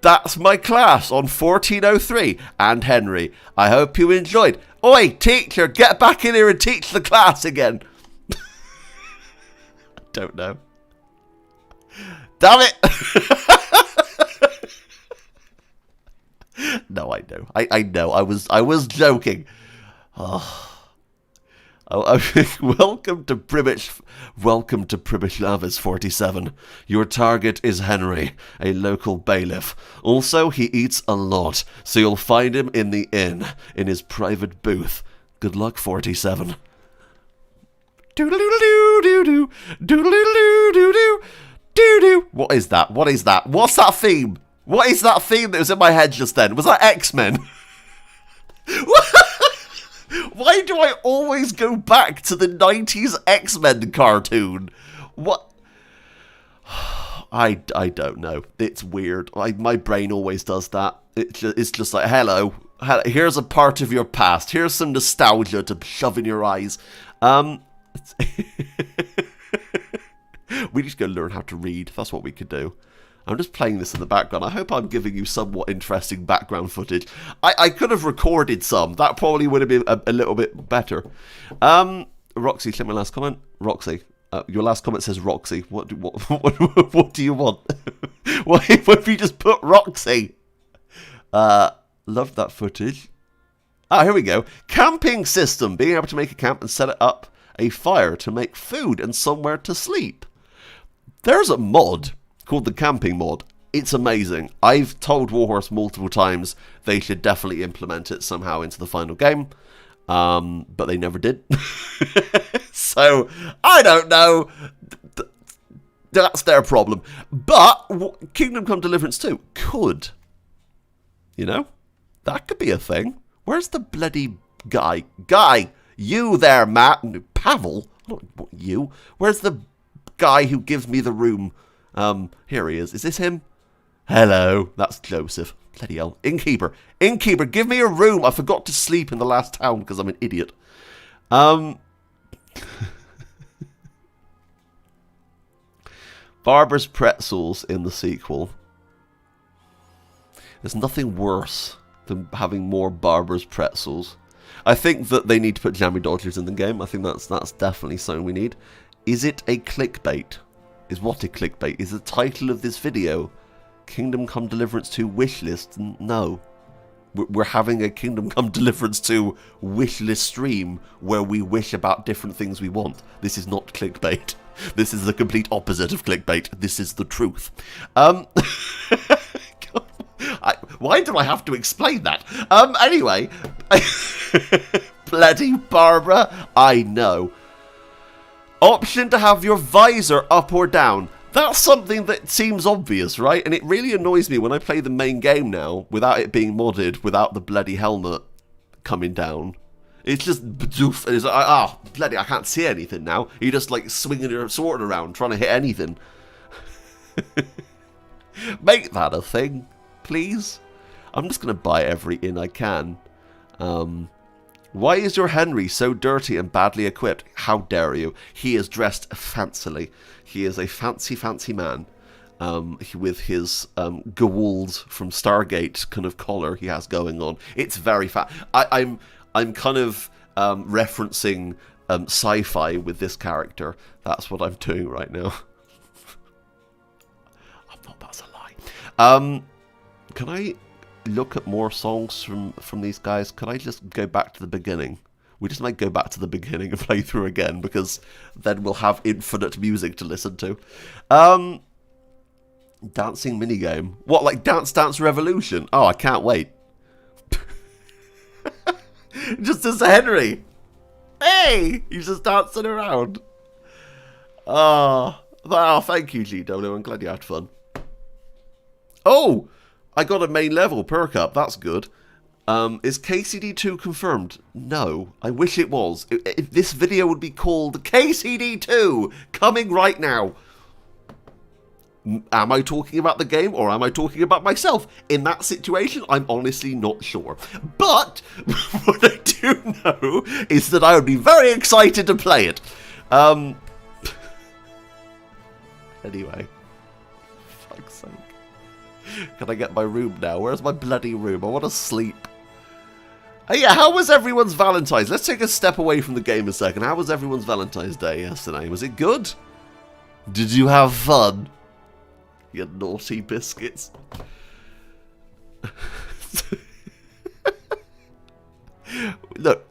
that's my class on 1403 and Henry. I hope you enjoyed. Oi, teacher, get back in here and teach the class again. I don't know. Damn it. No, I know. I know. I was joking. Oh. Welcome to Pribish 47. Your target is Henry, a local bailiff. Also, he eats a lot, so you'll find him in the inn, in his private booth. Good luck, 47. Doodle-doo-doo-doo-doo, doodle-doo-doo-doo-doo, doo-doo. What is that? What is that? What's that theme? What is that theme that was in my head just then? Was that X-Men? Why do I always go back to the 90s X-Men cartoon? What? I don't know. It's weird. My brain always does that. It's just like, hello, here's a part of your past. Here's some nostalgia to shove in your eyes. We just gotta learn how to read. That's what we could do. I'm just playing this in the background. I hope I'm giving you somewhat interesting background footage. I could have recorded some. That probably would have been a little bit better. Roxy, check my last comment. Roxy, your last comment says Roxy. What do you want? Why have you just put Roxy? Love that footage. Here we go. Camping system. Being able to make a camp and set it up a fire to make food and somewhere to sleep. There's a mod called the camping mod. It's amazing. I've told Warhorse multiple times they should definitely implement it somehow into the final game, but they never did. So I don't know. That's their problem. But Kingdom Come Deliverance 2 could. You know? That could be a thing. Where's the bloody guy? Guy! You there, Matt. Pavel? Not you. Where's the guy who gives me the room? Here he is. Is this him? Hello. That's Joseph. Bloody hell. Innkeeper. Innkeeper, give me a room. I forgot to sleep in the last town because I'm an idiot. Barbara's Pretzels in the sequel. There's nothing worse than having more Barbara's Pretzels. I think that they need to put Jammy Dodgers in the game. I think that's definitely something we need. Is it a clickbait? Is what a clickbait? Is the title of this video Kingdom Come Deliverance 2 Wishlist? No. We're having a Kingdom Come Deliverance 2 wishlist stream where we wish about different things we want. This is not clickbait. This is the complete opposite of clickbait. This is the truth. Why do I have to explain that? Anyway. Bloody Barbara. I know. Option to have your visor up or down. That's something that seems obvious, right? And it really annoys me when I play the main game now without it being modded, without the bloody helmet coming down. It's just badoof, and it's like, bloody, I can't see anything now. You're just like swinging your sword around trying to hit anything. Make that a thing, please. I'm just going to buy every inn I can. Why is your Henry so dirty and badly equipped? How dare you? He is dressed fancily. He is a fancy, fancy man. With his Gould from Stargate kind of collar he has going on. It's very fat. I'm kind of referencing sci-fi with this character. That's what I'm doing right now. I'm not, that's a lie. Can I look at more songs from these guys? Can I just go back to the beginning? We just might go back to the beginning and play through again, because then we'll have infinite music to listen to. Dancing minigame. What, like Dance Dance Revolution? Oh, I can't wait. Just as Henry. Hey! He's just dancing around. Oh, thank you, GW. I'm glad you had fun. Oh! I got a main level perk up. That's good. Is KCD2 confirmed? No. I wish it was. If this video would be called KCD2 coming right now. Am I talking about the game or am I talking about myself? In that situation, I'm honestly not sure. But what I do know is that I would be very excited to play it. Anyway. Fuck's sake. Can I get my room now? Where's my bloody room? I want to sleep. Hey, yeah, how was everyone's Valentine's? Let's take a step away from the game a second. How was everyone's Valentine's Day yesterday? Was it good? Did you have fun? You naughty biscuits. Look,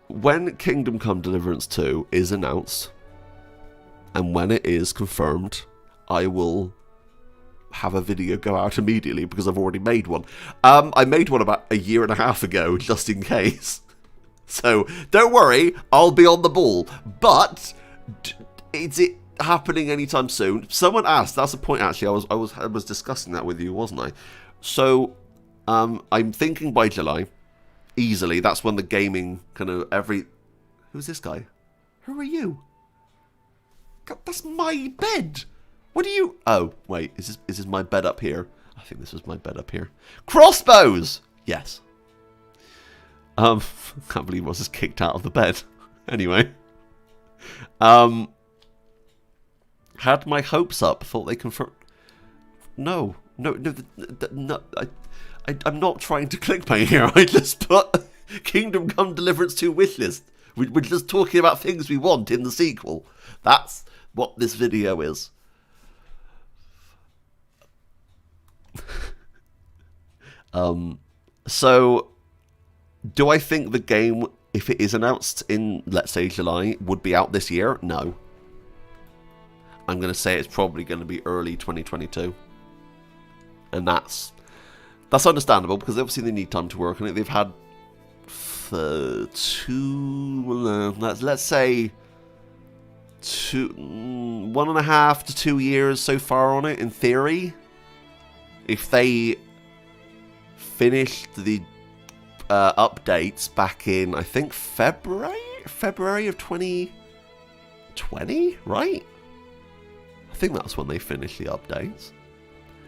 when Kingdom Come Deliverance 2 is announced, and when it is confirmed, I will have a video go out immediately because I've already made one. I made one about a year and a half ago, just in case. So, don't worry, I'll be on the ball. But, is it happening anytime soon? Someone asked, that's a point actually, I was discussing that with you, wasn't I? So, I'm thinking by July, easily, that's when the gaming kind of who's this guy? Who are you? God, that's my bed! What are you... Oh, wait, is this my bed up here? I think this was my bed up here. Crossbows! Yes. Can't believe I was just kicked out of the bed. Anyway. Had my hopes up. Thought they confirmed... No. I'm not trying to clickbait here. I just put Kingdom Come Deliverance 2 wishlist. We're just talking about things we want in the sequel. That's what this video is. So, do I think the game, if it is announced in, let's say, July, would be out this year? No. I'm going to say it's probably going to be early 2022. And that's understandable, because obviously they need time to work on it. They've had let's say 1.5 to 2 years so far on it, in theory. If they finished the updates back in, I think, February of 2020, right? I think that's when they finished the updates.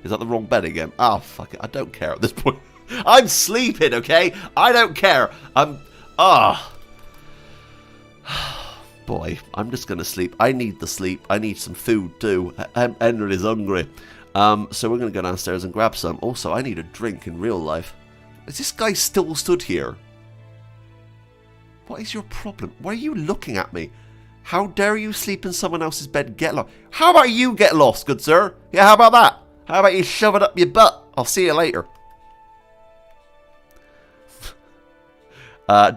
Is that the wrong bed again? Oh, fuck it. I don't care at this point. I'm sleeping, okay? I don't care. Boy, I'm just going to sleep. I need the sleep. I need some food, too. Henry is hungry. So we're going to go downstairs and grab some. Also, I need a drink in real life. Is this guy still stood here? What is your problem? Why are you looking at me? How dare you sleep in someone else's bed? Get lost. How about you get lost, good sir? Yeah, how about that? How about you shove it up your butt? I'll see you later.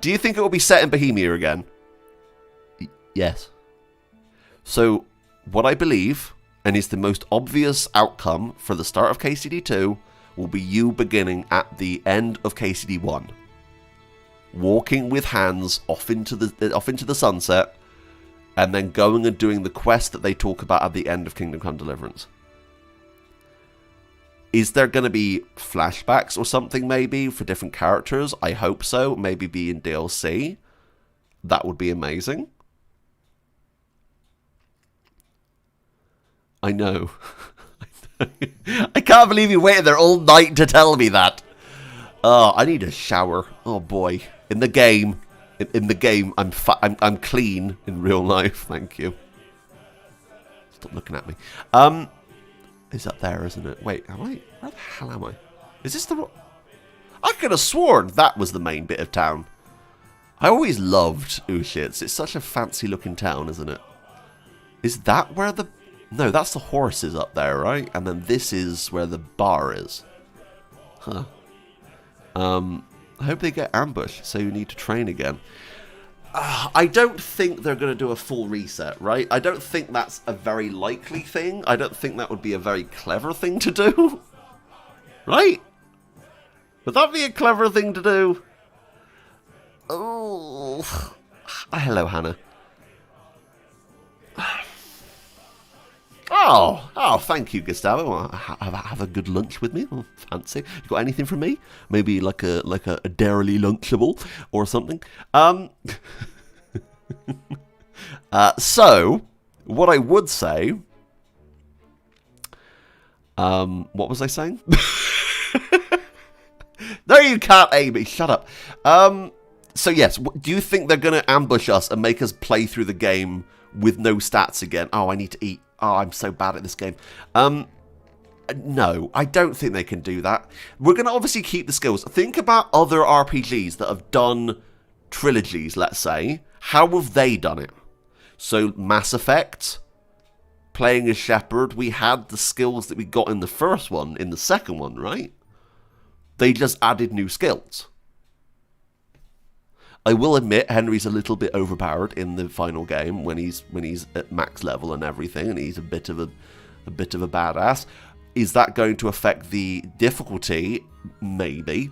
Do you think it will be set in Bohemia again? Yes. So, what I believe, and is the most obvious outcome for the start of KCD2, will be you beginning at the end of KCD1. Walking with hands off into the sunset, and then going and doing the quest that they talk about at the end of Kingdom Come Deliverance. Is there going to be flashbacks or something maybe for different characters? I hope so. Maybe be in DLC. That would be amazing. I know. I can't believe you waited there all night to tell me that. Oh, I need a shower. Oh boy. In the game. In the game, I'm clean in real life. Thank you. Stop looking at me. Is that there, isn't it? Wait, am I? Where the hell am I? Is this the... I could have sworn that was the main bit of town. I always loved Ushitz. It's such a fancy looking town, isn't it? Is that where the... No, that's the horses up there, right? And then this is where the bar is. Huh. I hope they get ambushed, so you need to train again. I don't think they're going to do a full reset, right? I don't think that's a very likely thing. I don't think that would be a very clever thing to do. Right? Would that be a clever thing to do? Oh. Hello, Hannah. Oh, thank you, Gustavo. Have a good lunch with me. Oh, fancy. You got anything for me? Maybe like a dairily lunchable or something. So, what I would say... what was I saying? No, you can't, Amy. Shut up. So, yes, do you think they're going to ambush us and make us play through the game with no stats again? Oh, I need to eat. Oh, I'm so bad at this game. No, I don't think they can do that. We're going to obviously keep the skills. Think about other RPGs that have done trilogies, let's say. How have they done it? So, Mass Effect, playing as Shepard, we had the skills that we got in the first one, in the second one, right? They just added new skills. I will admit Henry's a little bit overpowered in the final game when he's at max level and everything, and he's a bit of a badass. Is that going to affect the difficulty? Maybe.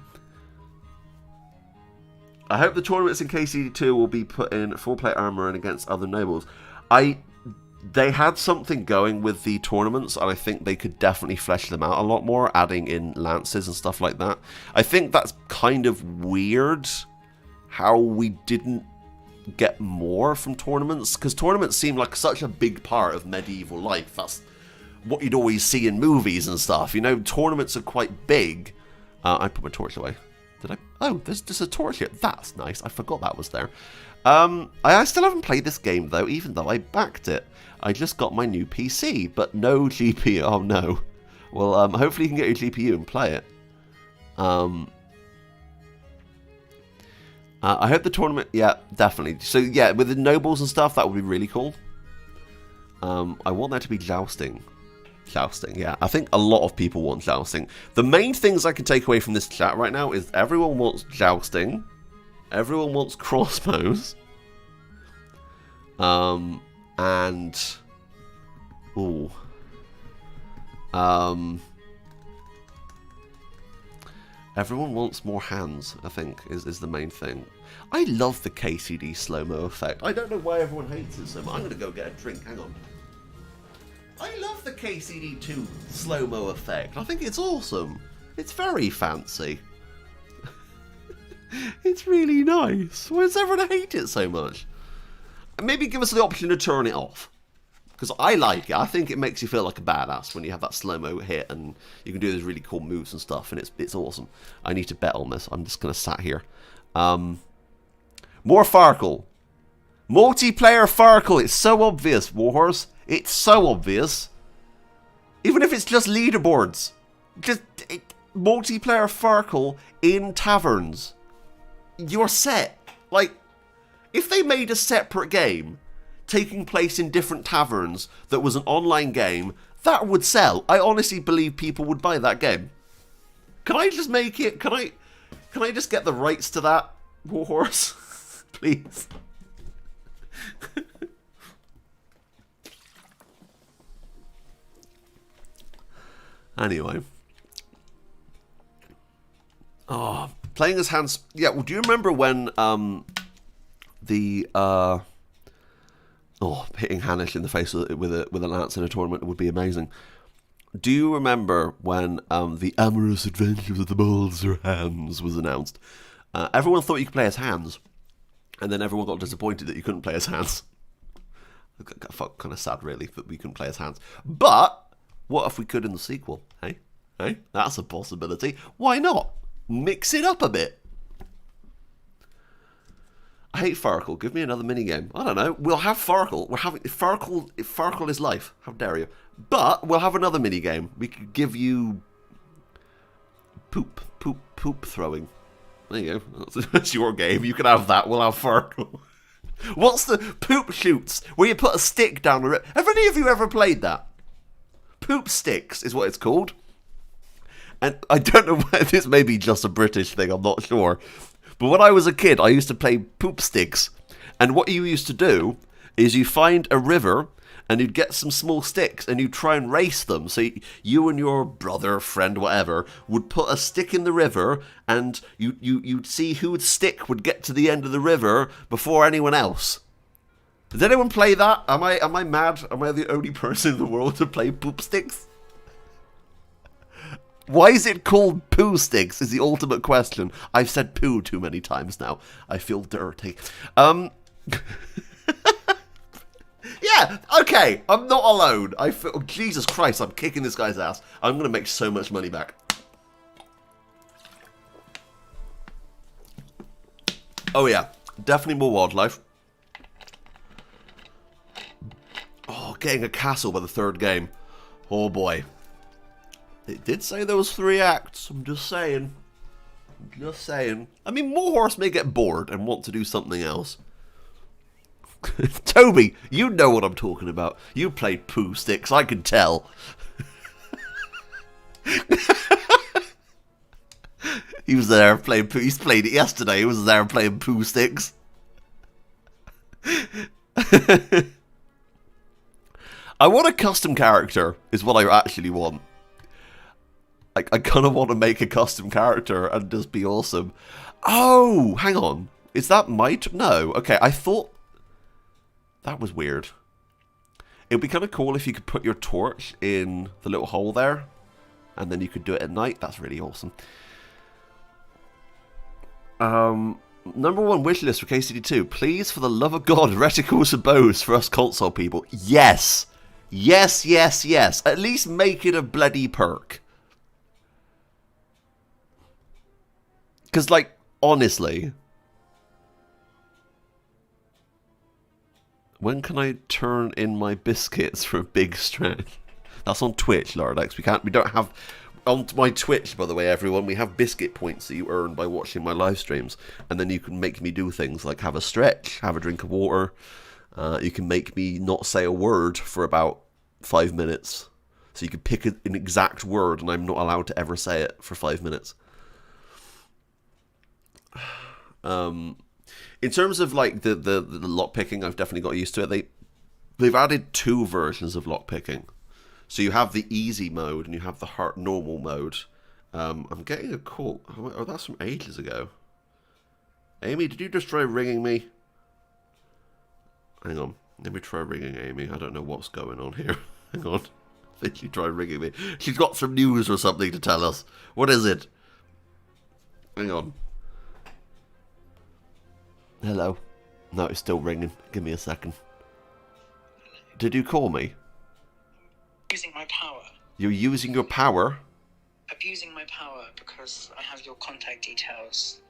I hope the tournaments in KCD2 will be put in full plate armor and against other nobles. They had something going with the tournaments, and I think they could definitely flesh them out a lot more, adding in lances and stuff like that. I think that's kind of weird how we didn't get more from tournaments, because tournaments seem like such a big part of medieval life. That's what you'd always see in movies and stuff. You know, tournaments are quite big. I put my torch away. Did I? Oh, there's a torch here. That's nice. I forgot that was there. I still haven't played this game, though, even though I backed it. I just got my new PC, but no GPU. Oh, no. Well, hopefully you can get your GPU and play it. I hope the tournament... Yeah, definitely. So, yeah, with the nobles and stuff, that would be really cool. I want there to be jousting. Jousting, yeah. I think a lot of people want jousting. The main things I can take away from this chat right now is everyone wants jousting. Everyone wants crossbows. And... Ooh. Everyone wants more hands, I think, is the main thing. I love the KCD slow-mo effect. I don't know why everyone hates it so much. I'm going to go get a drink. Hang on. I love the KCD2 slow-mo effect. I think it's awesome. It's very fancy. It's really nice. Why does everyone hate it so much? And maybe give us the option to turn it off. Because I like it. I think it makes you feel like a badass when you have that slow-mo hit and you can do those really cool moves and stuff, and it's awesome. I need to bet on this. I'm just going to sat here. More Farkle. Multiplayer Farkle. It's so obvious, Warhorse. It's so obvious. Even if it's just leaderboards. Multiplayer Farkle in taverns. You're set. Like, if they made a separate game taking place in different taverns that was an online game, that would sell. I honestly believe people would buy that game. Can I just make it? Can I just get the rights to that, Warhorse? Please. Anyway. Oh, playing as Hans. Yeah, well, do you remember when hitting Hanish in the face with a lance in a tournament would be amazing. Do you remember when the Amorous Adventures of the Balder Hans was announced? Everyone thought you could play as Hans, and then everyone got disappointed that you couldn't play as Hans. I felt kind of sad, really, that we couldn't play as Hans. But what if we could in the sequel? Hey, that's a possibility. Why not? Mix it up a bit. I hate Farkle. Give me another minigame. I don't know. We'll have Farkle. We're having Farkle. If Farkle is life. How dare you? But we'll have another minigame. We could give you poop throwing. There you go. That's your game. You can have that. We'll have Farkle. What's the poop shoots where you put a stick down the rip? Have any of you ever played that? Poop sticks is what it's called. And I don't know why this may be just a British thing. I'm not sure. But when I was a kid, I used to play poop sticks. And what you used to do is you find a river and you'd get some small sticks and you'd try and race them. So you and your brother, friend, whatever, would put a stick in the river and you'd see whose stick would get to the end of the river before anyone else. Did anyone play that? Am I mad? Am I the only person in the world to play poop sticks? Why is it called poo sticks is the ultimate question. I've said poo too many times now. I feel dirty. Yeah, okay. I'm not alone. I feel... Jesus Christ, I'm kicking this guy's ass. I'm going to make so much money back. Oh yeah, definitely more wildlife. Oh, getting a castle by the third game. Oh boy. It did say there was 3 acts. I'm just saying. I mean, Warhorse may get bored and want to do something else. Toby, you know what I'm talking about. You played poo sticks, I can tell. He was there playing poo. He's played it yesterday. He was there playing poo sticks. I want a custom character, is what I actually want. I kind of want to make a custom character and just be awesome. Oh, hang on. Is that my... No. Okay, I thought... That was weird. It would be kind of cool if you could put your torch in the little hole there. And then you could do it at night. That's really awesome. Number 1 wishlist for KCD2. Please, for the love of God, reticles and bows for us console people. Yes. Yes, yes, yes. At least make it a bloody perk. Because, like, honestly, when can I turn in my biscuits for a big stretch? That's on Twitch, Lardex. We don't have, on my Twitch, by the way, everyone, we have biscuit points that you earn by watching my live streams. And then you can make me do things like have a stretch, have a drink of water. You can make me not say a word for about 5 minutes. So you can pick an exact word and I'm not allowed to ever say it for 5 minutes. In terms of like the lock picking, I've definitely got used to it. They've added 2 versions of lock picking. So you have the easy mode and you have the hard normal mode. I'm getting a call. Oh, that's from ages ago. Amy, did you just try ringing me? Hang on. Let me try ringing Amy. I don't know what's going on here. Hang on. I think she tried ringing me. She's got some news or something to tell us. What is it? Hang on. Hello. No, it's still ringing. Give me a second. Did you call me? Using my power. You're using your power? Abusing my power because I have your contact details.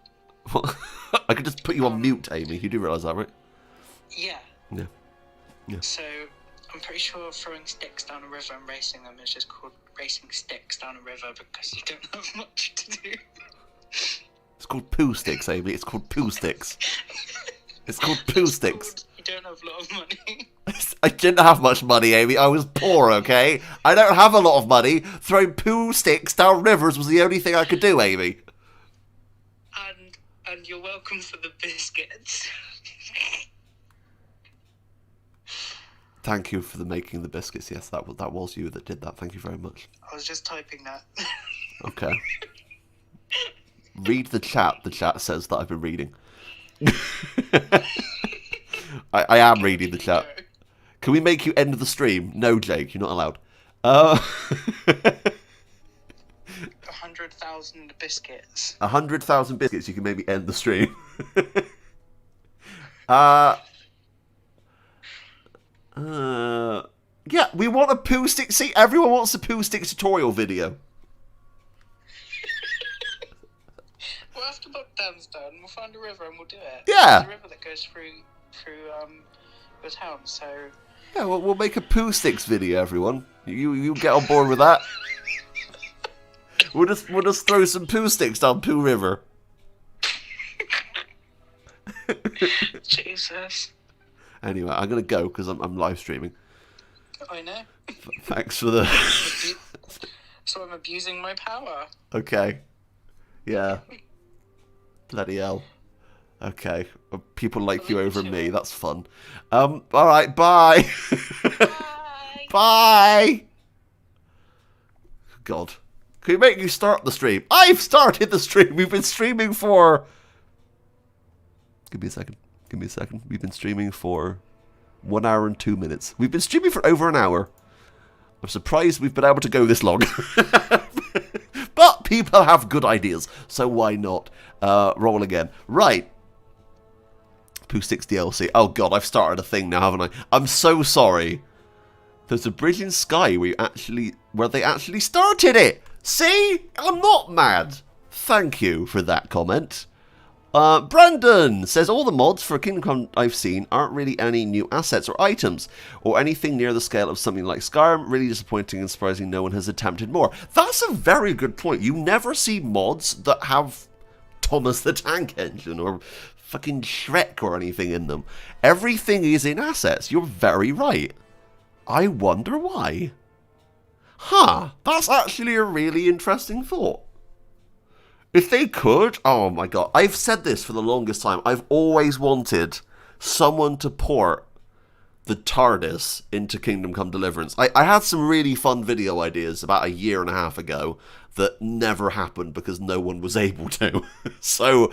I could just put you on mute, Amy. You do realise that, right? Yeah. Yeah. Yeah. So, I'm pretty sure throwing sticks down a river and racing them is just called racing sticks down a river because you don't have much to do. It's called poo sticks, Amy. It's called poo sticks. It's called poo sticks. You don't have a lot of money. I didn't have much money, Amy. I was poor, okay? I don't have a lot of money. Throwing poo sticks down rivers was the only thing I could do, Amy. And you're welcome for the biscuits. Thank you for making the biscuits. Yes, that was you that did that. Thank you very much. I was just typing that. Okay. Read the chat. The chat says that I've been reading. I am reading the chat. Can we make you end the stream? No, Jake, you're not allowed. 100,000 biscuits. 100,000 biscuits, you can maybe end the stream. Yeah, we want a poo stick. See, everyone wants a poo stick tutorial video. Well, after lockdown's done, we'll find a river and we'll do it. Yeah. There's a river that goes through your town, so... Yeah, well, we'll make a poo sticks video, everyone. You get on board with that? We'll just throw some poo sticks down Poo River. Jesus. Anyway, I'm gonna go because I'm live streaming. I know. Thanks for the... So I'm abusing my power. Okay. Yeah. Bloody hell. Okay. People like you over me. That's fun. Alright, bye. Bye. Bye. God. Can we make you start the stream? I've started the stream. We've been streaming for... Give me a second. Give me a second. We've been streaming for 1 hour and 2 minutes. We've been streaming for over an hour. I'm surprised we've been able to go this long. But people have good ideas, so why not? Roll again. Right. Poo Sticks DLC. Oh god, I've started a thing now, haven't I? I'm so sorry. There's a bridge in Sky where they actually started it. See? I'm not mad. Thank you for that comment. Brandon says, all the mods for Kingdom Come I've seen aren't really any new assets or items, or anything near the scale of something like Skyrim. Really disappointing and surprising no one has attempted more. That's a very good point. You never see mods that have Thomas the Tank Engine or fucking Shrek or anything in them. Everything is in assets. You're very right. I wonder why. Huh, that's actually a really interesting thought. If they could, oh my god, I've said this for the longest time. I've always wanted someone to port the TARDIS into Kingdom Come Deliverance. I had some really fun video ideas about 1.5 years ago that never happened because no one was able to. So,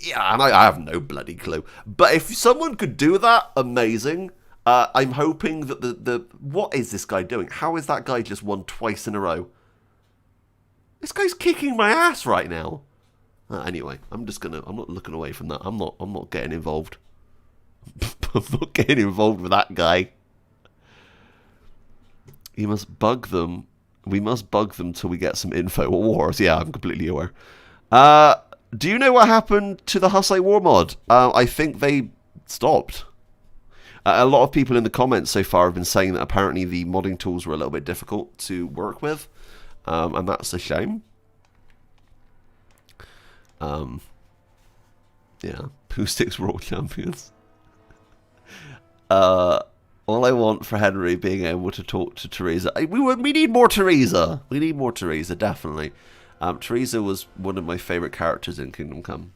yeah, and I have no bloody clue. But if someone could do that, amazing. I'm hoping that what is this guy doing? How is that guy just won twice in a row? This guy's kicking my ass right now. Anyway, I'm not looking away from that. I'm not getting involved. I'm not getting involved with that guy. You must bug them. We must bug them till we get some info. Warhorse, yeah, I'm completely aware. Do you know what happened to the Hussite War mod? I think they stopped. A lot of people in the comments so far have been saying that apparently the modding tools were a little bit difficult to work with. And that's a shame. Yeah, Poo Sticks World Champions. All I want for Henry being able to talk to Teresa. We need more Teresa. We need more Teresa, definitely. Teresa was one of my favourite characters in Kingdom Come.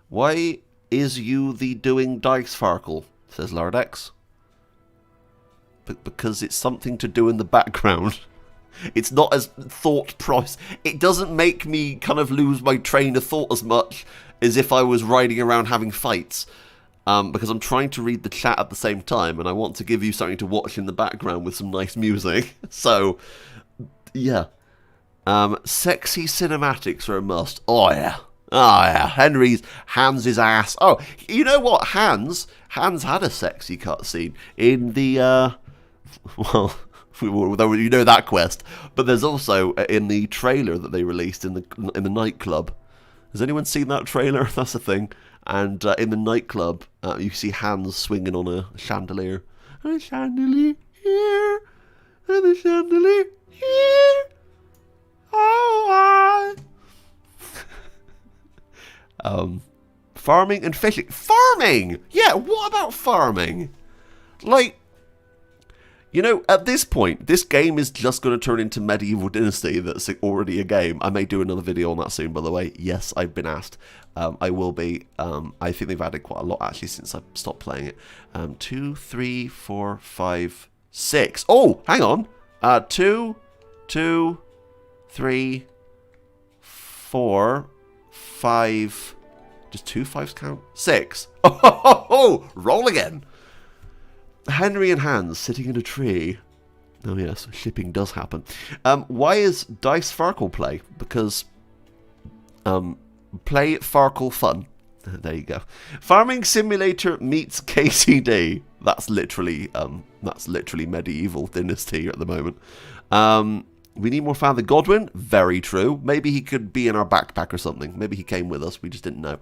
Why is you the doing dice Farkle? Says Lardex. Because it's something to do in the background. It's not as thought process. It doesn't make me kind of lose my train of thought as much as if I was riding around having fights. Because I'm trying to read the chat at the same time, and I want to give you something to watch in the background with some nice music. So, yeah. Sexy cinematics are a must. Oh, yeah. Oh, yeah. Hans' ass. Oh, you know what? Hans had a sexy cutscene in the, well, you know that quest. But there's also in the trailer that they released in the nightclub. Has anyone seen that trailer? That's a thing. And in the nightclub, you see Hans swinging on a chandelier. And a chandelier here, and a chandelier here. Oh, farming and fishing. Farming! Yeah, what about farming? Like, you know, at this point, this game is just going to turn into Medieval Dynasty that's already a game. I may do another video on that soon, by the way. Yes, I've been asked. I will be. I think they've added quite a lot, actually, since I stopped playing it. 2, 3, 4, 5, 6. Oh, hang on. 2, 3, 4, 5. Does 2 5s count? 6. Oh, roll again. Henry and Hans sitting in a tree. Oh yes, shipping does happen. Why is Dice Farkle play? Because play Farkle fun. There you go. Farming Simulator meets KCD. That's literally Medieval Dynasty at the moment. We need more Father Godwin. Very true. Maybe he could be in our backpack or something. Maybe he came with us. We just didn't know.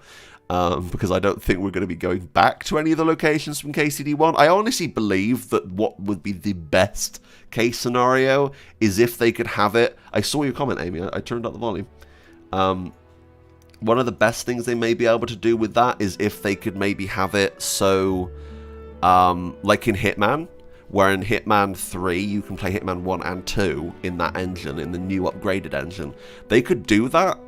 Because I don't think we're going to be going back to any of the locations from KCD1. I honestly believe that what would be the best case scenario is if they could have it. I saw your comment, Amy. I turned up the volume. One of the best things they may be able to do with that is if they could maybe have it so, like in Hitman, where in Hitman 3 you can play Hitman 1 and 2 in that engine, in the new upgraded engine. They could do that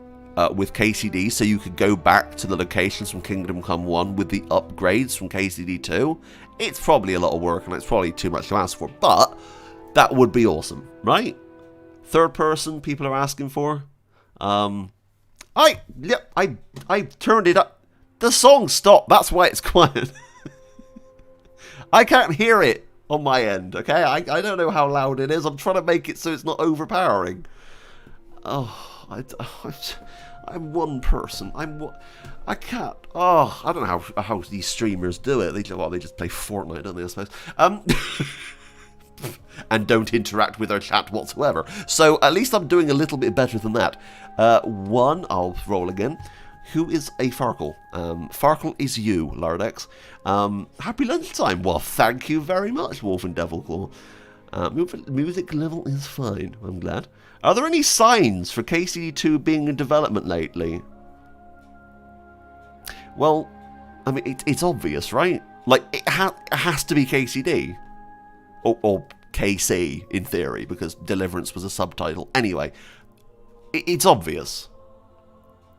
with KCD, so you could go back to the locations from Kingdom Come 1 with the upgrades from KCD 2. It's probably a lot of work and it's probably too much to ask for, but that would be awesome, right? Third person, people are asking for. I turned it up. The song stopped. That's why it's quiet. I can't hear it on my end. Okay, I don't know how loud it is. I'm trying to make it so it's not overpowering. Oh, I'm one person. I can't. Oh, I don't know how these streamers do it. They just play Fortnite, don't they? I suppose. And don't interact with our chat whatsoever. So at least I'm doing a little bit better than that. One, I'll roll again. Who is a Farkle? Farkle is you, Lardex. Happy lunchtime. Well, thank you very much, Wolf and Devilclaw. Music level is fine, I'm glad. Are there any signs for KCD2 being in development lately? Well, I mean, it's obvious, right? Like, it has to be KCD. Or KC, in theory, because Deliverance was a subtitle. Anyway, it's obvious.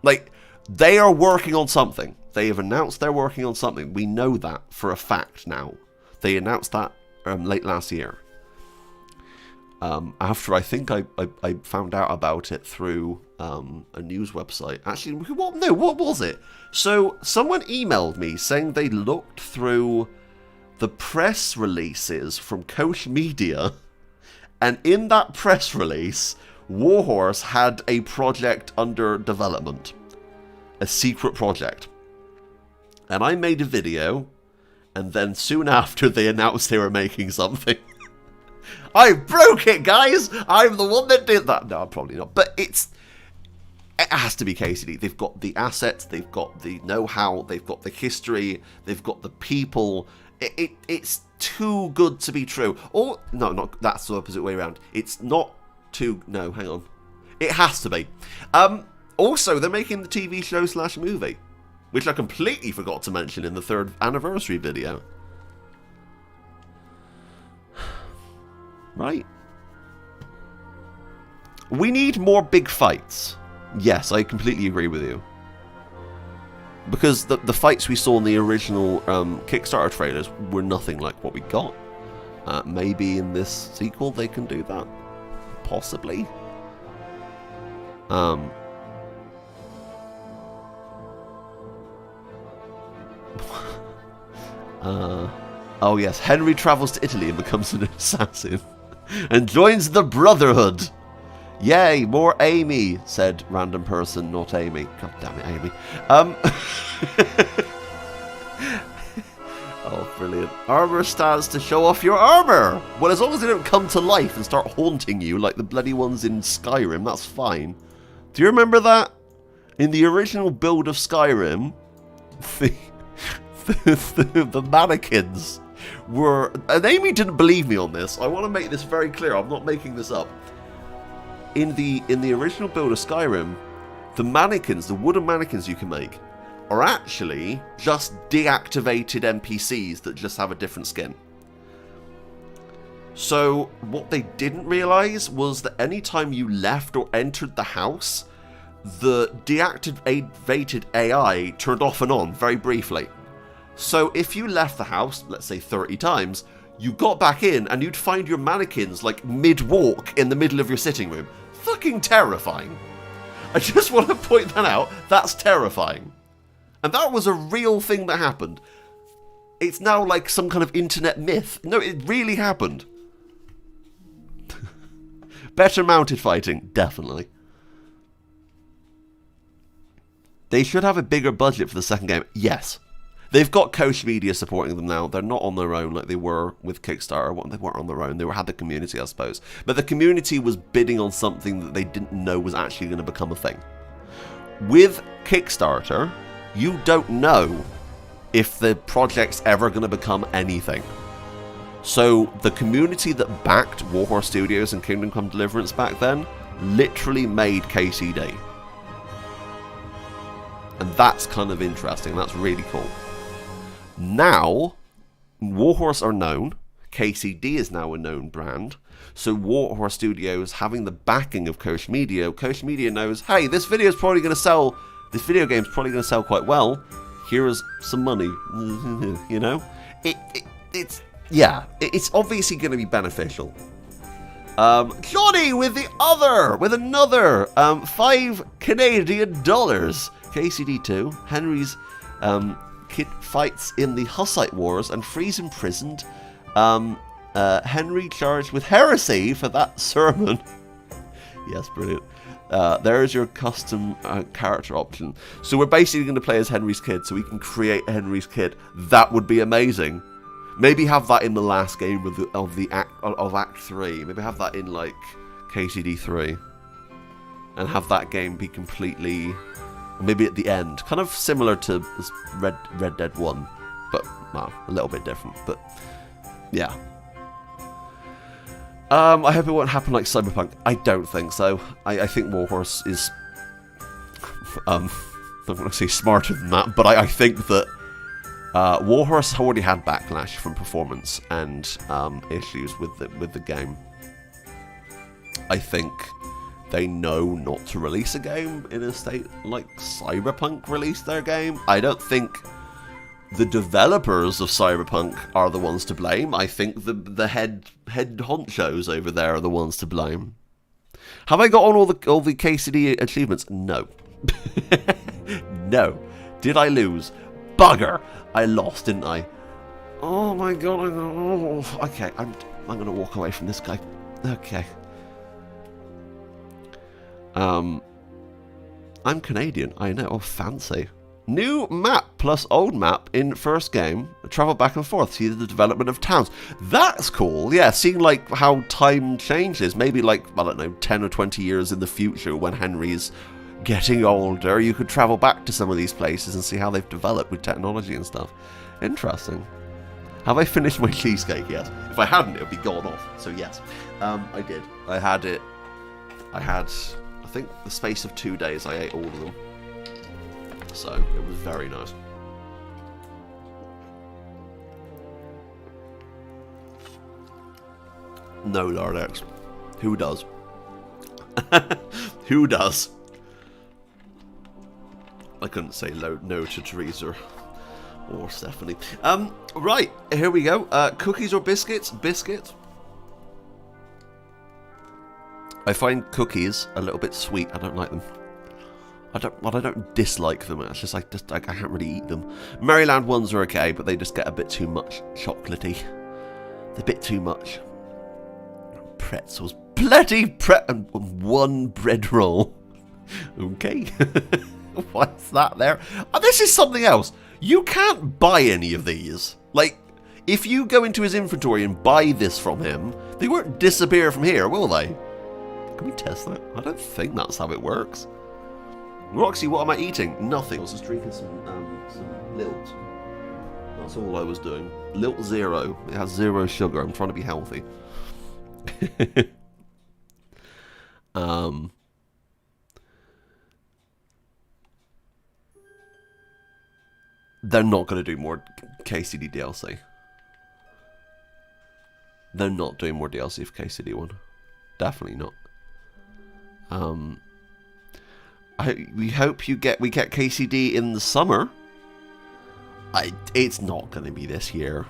Like, they are working on something. They have announced they're working on something. We know that for a fact now. They announced that late last year. After I think I found out about it through a news website. Actually, what was it? So, someone emailed me saying they looked through the press releases from Coach Media, and in that press release, Warhorse had a project under development. A secret project. And I made a video, and then soon after they announced they were making something. I broke it, guys! I'm the one that did that. No, probably not. But it has to be KCD. They've got the assets, they've got the know-how, they've got the history, they've got the people. It's too good to be true. Or, no, that's the opposite way around. It's not too... No, hang on. It has to be. Also, they're making the TV show / movie, which I completely forgot to mention in the 3rd anniversary video. Right. We need more big fights. Yes, I completely agree with you. Because the fights we saw in the original Kickstarter trailers were nothing like what we got. Maybe in this sequel they can do that. Possibly. Oh yes, Henry travels to Italy and becomes an assassin. And joins the Brotherhood. Yay, more Amy, said random person, not Amy. God damn it, Amy. Oh, brilliant. Armor stands to show off your armor. Well, as long as they don't come to life and start haunting you like the bloody ones in Skyrim, that's fine. Do you remember that? In the original build of Skyrim, the mannequins were... And Amy didn't believe me on this. I want to make this very clear. I'm not making this up. In the original build of Skyrim, the mannequins, the wooden mannequins you can make, are actually just deactivated NPCs that just have a different skin. So what they didn't realize was that anytime you left or entered the house, the deactivated AI turned off and on very briefly. So if you left the house, let's say 30 times, you got back in and you'd find your mannequins like mid-walk in the middle of your sitting room. Fucking terrifying. I just want to point that out. That's terrifying. And that was a real thing that happened. It's now like some kind of internet myth. No, it really happened. Better mounted fighting, definitely. They should have a bigger budget for the second game. Yes. They've got Coach Media supporting them now. They're not on their own like they were with Kickstarter. Well, they weren't on their own. They had the community, I suppose. But the community was bidding on something that they didn't know was actually going to become a thing. With Kickstarter, you don't know if the project's ever going to become anything. So the community that backed Warhorse Studios and Kingdom Come Deliverance back then literally made KCD. And that's kind of interesting. That's really cool. Now, Warhorse are known. KCD is now a known brand. So Warhorse Studios, having the backing of Coach Media knows, hey, this video game's probably going to sell quite well. Here is some money. You know? It's obviously going to be beneficial. Johnny with another 5 Canadian dollars. KCD2, Henry's kid fights in the Hussite Wars and frees imprisoned Henry charged with heresy for that sermon. Yes, brilliant. There's your custom character option. So we're basically going to play as Henry's kid, so we can create Henry's kid. That would be amazing. Maybe have that in the last game of Act 3. Maybe have that in like KCD 3, and have that game be completely. Maybe at the end, kind of similar to Red Dead 1, but well, a little bit different. But yeah, I hope it won't happen like Cyberpunk. I don't think so. I think Warhorse is, I'm not going to say smarter than that, but I think that Warhorse already had backlash from performance and issues with the game. I think they know not to release a game in a state like Cyberpunk released their game. I don't think the developers of Cyberpunk are the ones to blame. I think the head honchos over there are the ones to blame. Have I got on all the KCD achievements? No. No. Did I lose? Bugger! I lost, didn't I? Oh my god! Okay, I'm gonna walk away from this guy. Okay. I'm Canadian, I know. Oh, fancy. New map plus old map in first game. Travel back and forth, see the development of towns. That's cool. Yeah, seeing like how time changes. Maybe like, I don't know, 10 or 20 years in the future when Henry's getting older, you could travel back to some of these places and see how they've developed with technology and stuff. Interesting. Have I finished my cheesecake yet? If I hadn't, it would be gone off. So yes, I did. I had, I think, the space of 2 days, I ate all of them. So, it was very nice. No, Lord X. Who does? Who does? I couldn't say no to Teresa or Stephanie. Right, here we go. Cookies or biscuits? Biscuit. I find cookies a little bit sweet. I don't like them. I don't dislike them. It's just I can't really eat them. Maryland ones are okay, but they just get a bit too much chocolatey. They're a bit too much. Pretzels, bloody and one bread roll. Okay, what's that there? Oh, this is something else. You can't buy any of these. Like, if you go into his inventory and buy this from him, they won't disappear from here, will they? Can we test that? I don't think that's how it works. Roxy, what am I eating? Nothing. I was just drinking some Lilt. That's all I was doing. Lilt Zero. It has 0 sugar. I'm trying to be healthy. They're not going to do more KCD DLC. They're not doing more DLC for KCD 1. Definitely not. We hope we get KCD in the summer. It's not going to be this year.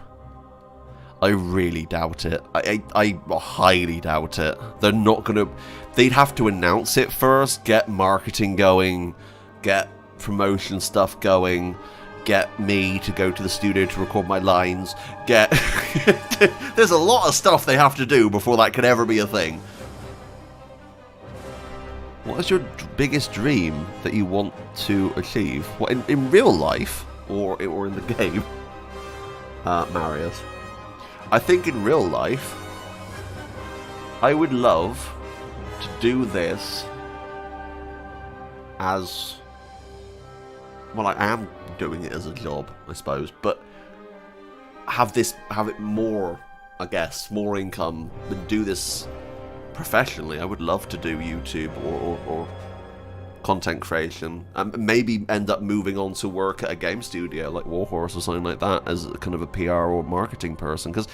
I really doubt it. I highly doubt it. They're not going to... They'd have to announce it first, get marketing going, get promotion stuff going, get me to go to the studio to record my lines, get... There's a lot of stuff they have to do before that could ever be a thing. What is your biggest dream that you want to achieve? What, in real life or in the game? Marius. I think in real life, I would love to do this as... Well, I am doing it as a job, I suppose, but have it more, I guess, more income, and do this professionally. I would love to do YouTube or content creation, and maybe end up moving on to work at a game studio like Warhorse or something like that as kind of a PR or marketing person, because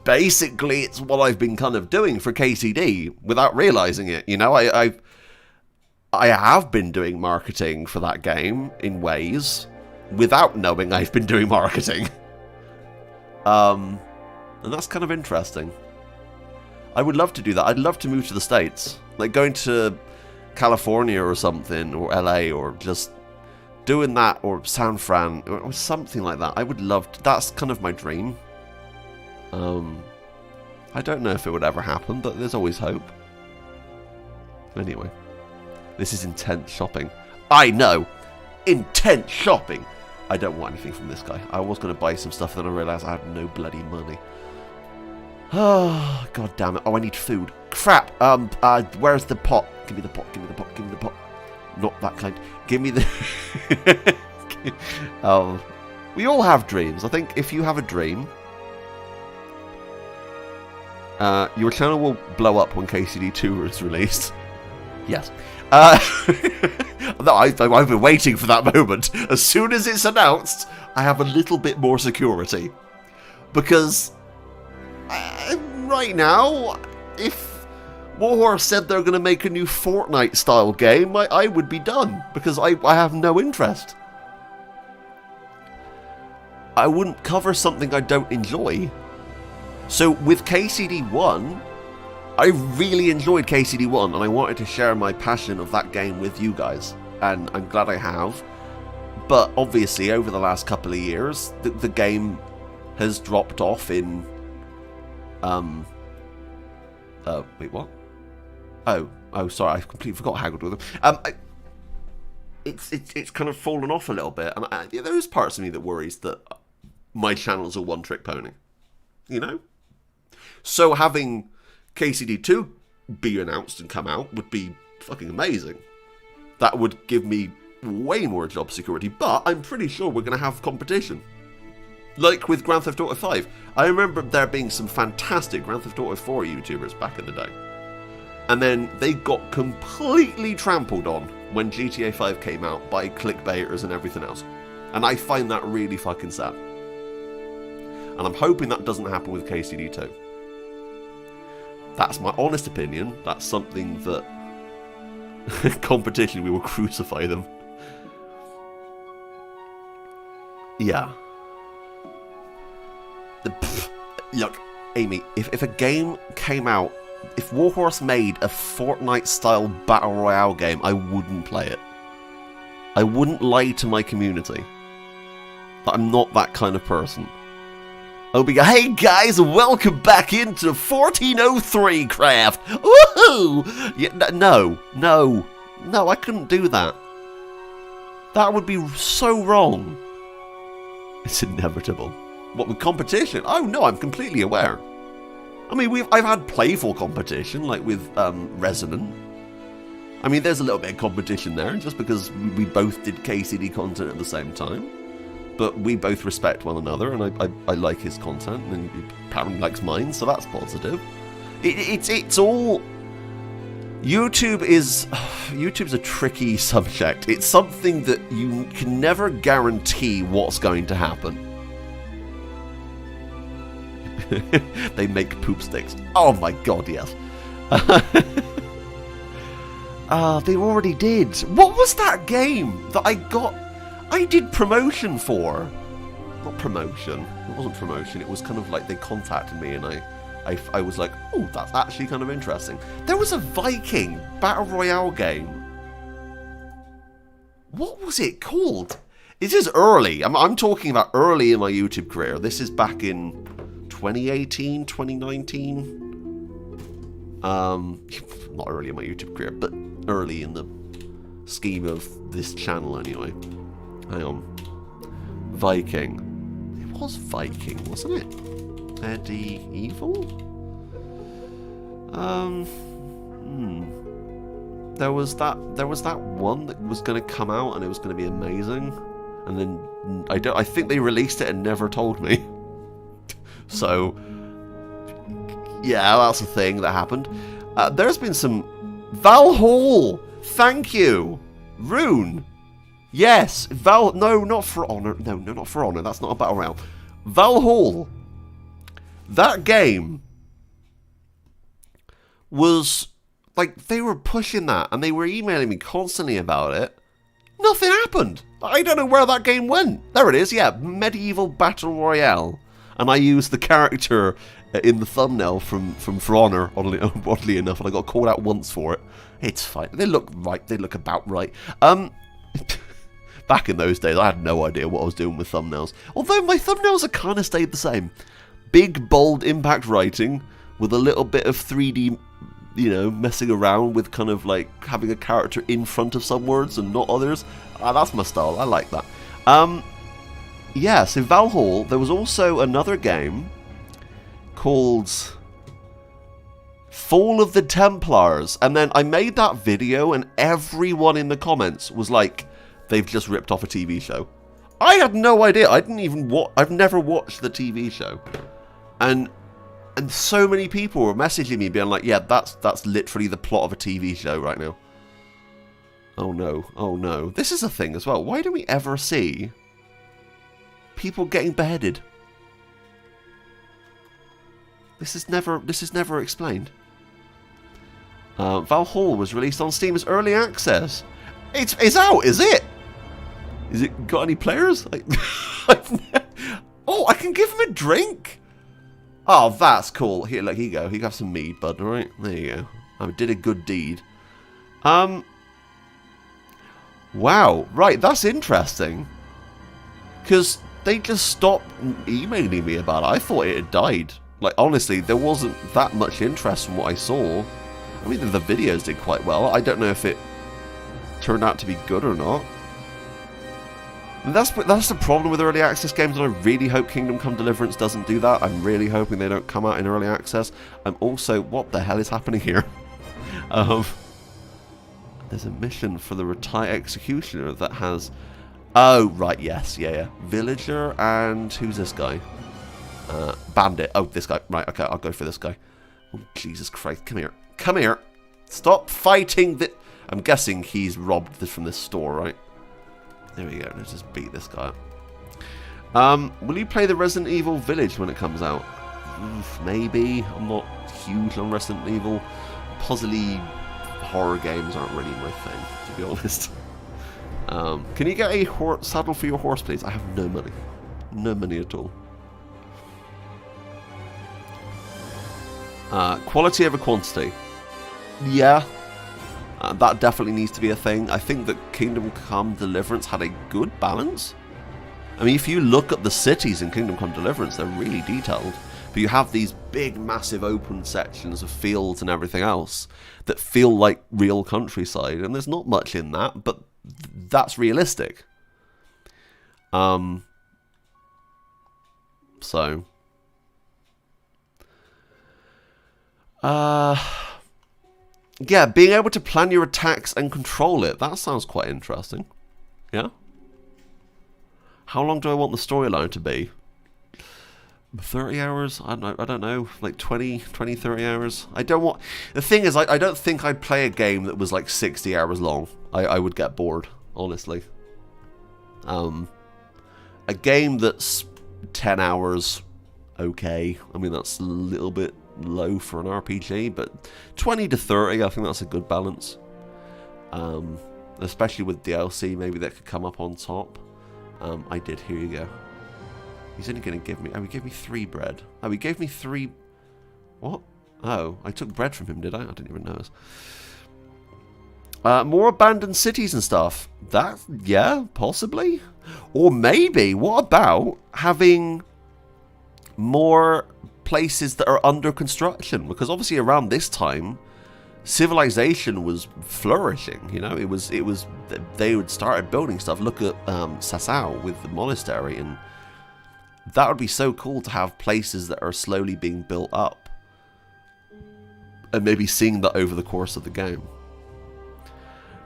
basically it's what I've been kind of doing for KCD without realizing it. You know, I have been doing marketing for that game in ways without knowing I've been doing marketing. And that's kind of interesting. I would love to do that. I'd love to move to the States. Like going to California or something, or LA, or just doing that, or San Fran, or something like that. I would love to. That's kind of my dream. I don't know if it would ever happen, but there's always hope. Anyway. This is intense shopping. I know! Intense shopping! I don't want anything from this guy. I was going to buy some stuff, then I realised I had no bloody money. Oh, god damn it. Oh, I need food. Crap! Where's the pot? Give me the pot, give me the pot, give me the pot. Not that kind. Give me the... we all have dreams. I think if you have a dream, your channel will blow up when KCD 2 is released. Yes. No, I've been waiting for that moment. As soon as it's announced, I have a little bit more security. Because right now, if Warhorse said they're going to make a new Fortnite-style game, I would be done. Because I have no interest. I wouldn't cover something I don't enjoy. So with KCD 1... I really enjoyed KCD 1, and I wanted to share my passion of that game with you guys, and I'm glad I have. But obviously, over the last couple of years, the game has dropped off in... wait, what? Oh, sorry, I completely forgot haggled with them. It's kind of fallen off a little bit, and there is parts of me that worries that my channel's a one-trick pony. You know? So having KCD 2 be announced and come out would be fucking amazing. That would give me way more job security, but I'm pretty sure we're going to have competition. Like with Grand Theft Auto 5. I remember there being some fantastic Grand Theft Auto 4 YouTubers back in the day. And then they got completely trampled on when GTA 5 came out by clickbaiters and everything else. And I find that really fucking sad. And I'm hoping that doesn't happen with KCD 2. That's my honest opinion. That's something that... competition, we will crucify them. Yeah. Look, Amy, if a game came out... If Warhorse made a Fortnite-style Battle Royale game, I wouldn't play it. I wouldn't lie to my community. But I'm not that kind of person. I'll be going, hey guys, welcome back into 1403 craft. Woohoo! Yeah, no, I couldn't do that. That would be so wrong. It's inevitable. What, with competition? Oh no, I'm completely aware. I mean, I've had playful competition, like with Resonant. I mean, there's a little bit of competition there, just because we both did KCD content at the same time. But we both respect one another, and I like his content, and he apparently likes mine, so that's positive. It's all... YouTube's a tricky subject. It's something that you can never guarantee what's going to happen. They make poop sticks. Oh my god, yes. They already did. What was that game that I did promotion for? Not promotion. It wasn't promotion. It was kind of like they contacted me and I was like, oh, that's actually kind of interesting. There was a Viking Battle Royale game. What was it called? This is early. I'm talking about early in my YouTube career. This is back in 2018, 2019. Not early in my YouTube career, but early in the scheme of this channel anyway. Hang on. Viking. It was Viking, wasn't it? Medieval? There was that one that was going to come out and it was going to be amazing, and then I think they released it and never told me. So yeah, that's a thing that happened. There's been some Valhalla. Thank you, Rune. Yes, no, not For Honor. No, not For Honor. That's not a battle royale. Valhalla. That game was like, they were pushing that and they were emailing me constantly about it. Nothing happened. I don't know where that game went. There it is. Yeah, Medieval Battle Royale. And I used the character in the thumbnail from For Honor, oddly enough, and I got called out once for it. It's fine. They look right. They look about right. Back in those days, I had no idea what I was doing with thumbnails. Although my thumbnails have kind of stayed the same. Big, bold impact writing with a little bit of 3D, you know, messing around with kind of like having a character in front of some words and not others. That's my style. I like that. Yeah, so Valhalla, there was also another game called Fall of the Templars, and then I made that video and everyone in the comments was like, they've just ripped off a TV show. I had no idea. I didn't even I've never watched the TV show. And so many people were messaging me being like, yeah, that's literally the plot of a TV show right now. Oh no, oh no. This is a thing as well. Why don't we ever see people getting beheaded? This is never explained. Valhalla was released on Steam as early access. It's out, is it? Is it got any players? Oh, I can give him a drink. Oh, that's cool. Here, look, here you go. You have some mead, bud. All right, there you go. I did a good deed. Wow. Right, that's interesting. Because they just stopped emailing me about it. I thought it had died. Like, honestly, there wasn't that much interest from what I saw. I mean, the videos did quite well. I don't know if it turned out to be good or not. And that's the problem with early access games, and I really hope Kingdom Come Deliverance doesn't do that. I'm really hoping they don't come out in early access. I'm also... What the hell is happening here? There's a mission for the retired executioner that has... Oh, right, yes, yeah. Villager and... Who's this guy? Bandit. Oh, this guy. Right, okay, I'll go for this guy. Oh, Jesus Christ. Come here. Come here. Stop fighting the... I'm guessing he's robbed this from this store, right? There we go. Let's just beat this guy up. Will you play the Resident Evil Village when it comes out? Maybe. I'm not huge on Resident Evil. Puzzly horror games aren't really my thing, to be honest. Can you get a saddle for your horse, please? I have no money. No money at all. Quality over quantity. Yeah. That definitely needs to be a thing. I think that Kingdom Come Deliverance had a good balance. I mean, if you look at the cities in Kingdom Come Deliverance, they're really detailed. But you have these big, massive open sections of fields and everything else that feel like real countryside. And there's not much in that, but that's realistic. So... yeah, being able to plan your attacks and control it. That sounds quite interesting. Yeah? How long do I want the storyline to be? 30 hours? I don't know. Like 20, 30 hours? I don't want... The thing is, I don't think I'd play a game that was like 60 hours long. I would get bored, honestly. A game that's 10 hours, okay. I mean, that's a little bit low for an RPG, but 20 to 30, I think that's a good balance. Especially with DLC, maybe that could come up on top. I did, here you go. He's only going to give me... Oh, he gave me 3 bread. Oh, he gave me 3... What? Oh, I took bread from him, did I? I didn't even notice. More abandoned cities and stuff. That, yeah, possibly. Or maybe, what about having more places that are under construction? Because obviously around this time, civilization was flourishing. You know, it was. They would started building stuff. Look at Sasau with the monastery, and that would be so cool to have places that are slowly being built up, and maybe seeing that over the course of the game.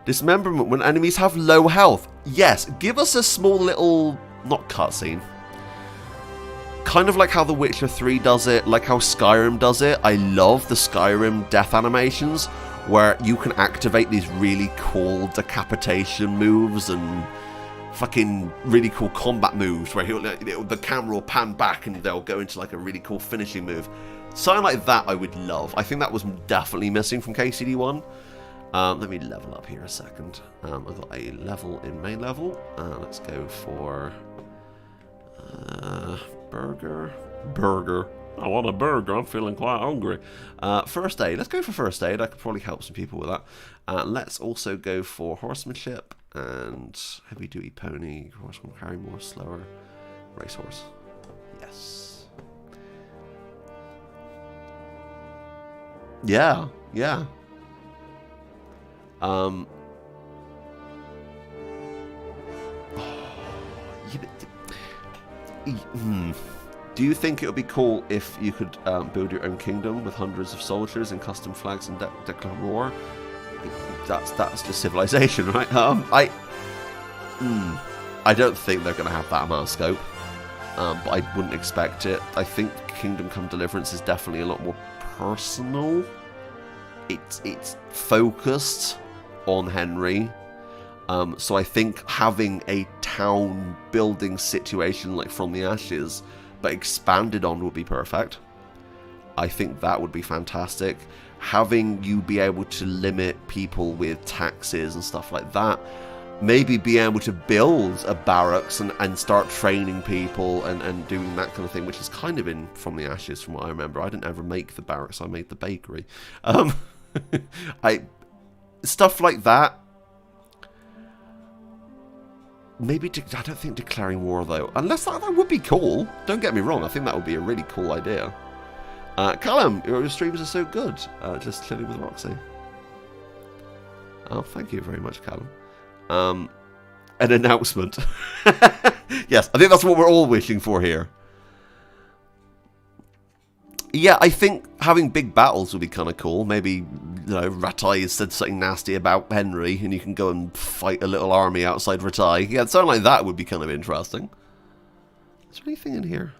Dismemberment when enemies have low health. Yes, give us a small little, not cutscene. Kind of like how The Witcher 3 does it, like how Skyrim does it. I love the Skyrim death animations, where you can activate these really cool decapitation moves and fucking really cool combat moves, where the camera will pan back and they'll go into like a really cool finishing move. Something like that I would love. I think that was definitely missing from KCD1. Let me level up here a second. I've got a level in main level. Let's go for... Burger. I want a burger. I'm feeling quite hungry. First aid. Let's go for first aid. I could probably help some people with that. Let's also go for horsemanship and heavy duty pony. Horse will carry more slower. Racehorse. Yes. Yeah. Yeah. Do you think it would be cool if you could build your own kingdom with hundreds of soldiers and custom flags and declare war? That's just civilization, right? I don't think they're going to have that amount of scope, but I wouldn't expect it. I think Kingdom Come Deliverance is definitely a lot more personal. It's focused on Henry. So I think having a town building situation like From the Ashes, but expanded on, would be perfect. I think that would be fantastic. Having you be able to limit people with taxes and stuff like that. Maybe be able to build a barracks and start training people and doing that kind of thing, which is kind of in From the Ashes from what I remember. I didn't ever make the barracks, I made the bakery. Stuff like that. Maybe, I don't think declaring war though, unless that would be cool. Don't get me wrong, I think that would be a really cool idea. Callum, your streams are so good. Just chilling with Roxy. Oh, thank you very much, Callum. An announcement. Yes, I think that's what we're all wishing for here. Yeah, I think having big battles would be kind of cool. Maybe, you know, Rattay has said something nasty about Henry, and you can go and fight a little army outside Rattay. Yeah, something like that would be kind of interesting. Is there anything in here?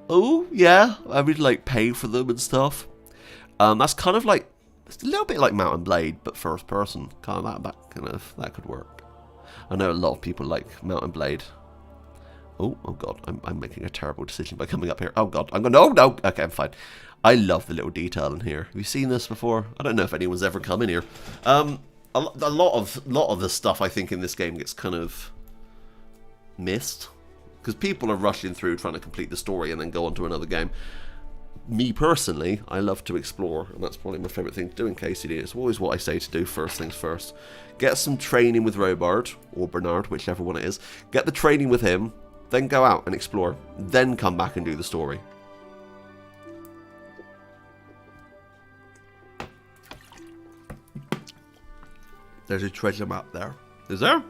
Oh, yeah, I would like pay for them and stuff. That's kind of like, it's a little bit like Mount and Blade, but first person. Kind of that could work. I know a lot of people like Mount and Blade. Oh god, I'm making a terrible decision by coming up here. Oh god, I'm going, no, okay, I'm fine. I love the little detail in here. Have you seen this before? I don't know if anyone's ever come in here. A lot of the stuff I think in this game gets kind of missed, because people are rushing through trying to complete the story and then go on to another game. me personally, I love to explore, and that's probably my favourite thing to do in KCD. It's always what I say to do first things first. Get some training with Robard, or Bernard, whichever one it is. Get the training with him, then go out and explore. Then come back and do the story. There's a treasure map there. Is there?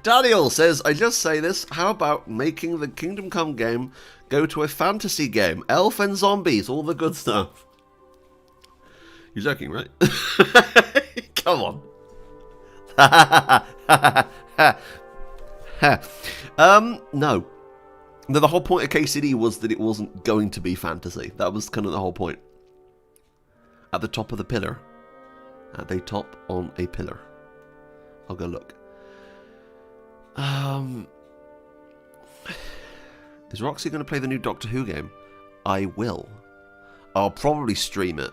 Daniel says, I just say this, how about making the Kingdom Come game go to a fantasy game? Elf and zombies, all the good stuff. You're joking, right? Come on. No. The whole point of KCD was that it wasn't going to be fantasy. That was kind of the whole point. At the top of the pillar. At the top on a pillar. I'll go look. Is Roxy going to play the new Doctor Who game? I will. I'll probably stream it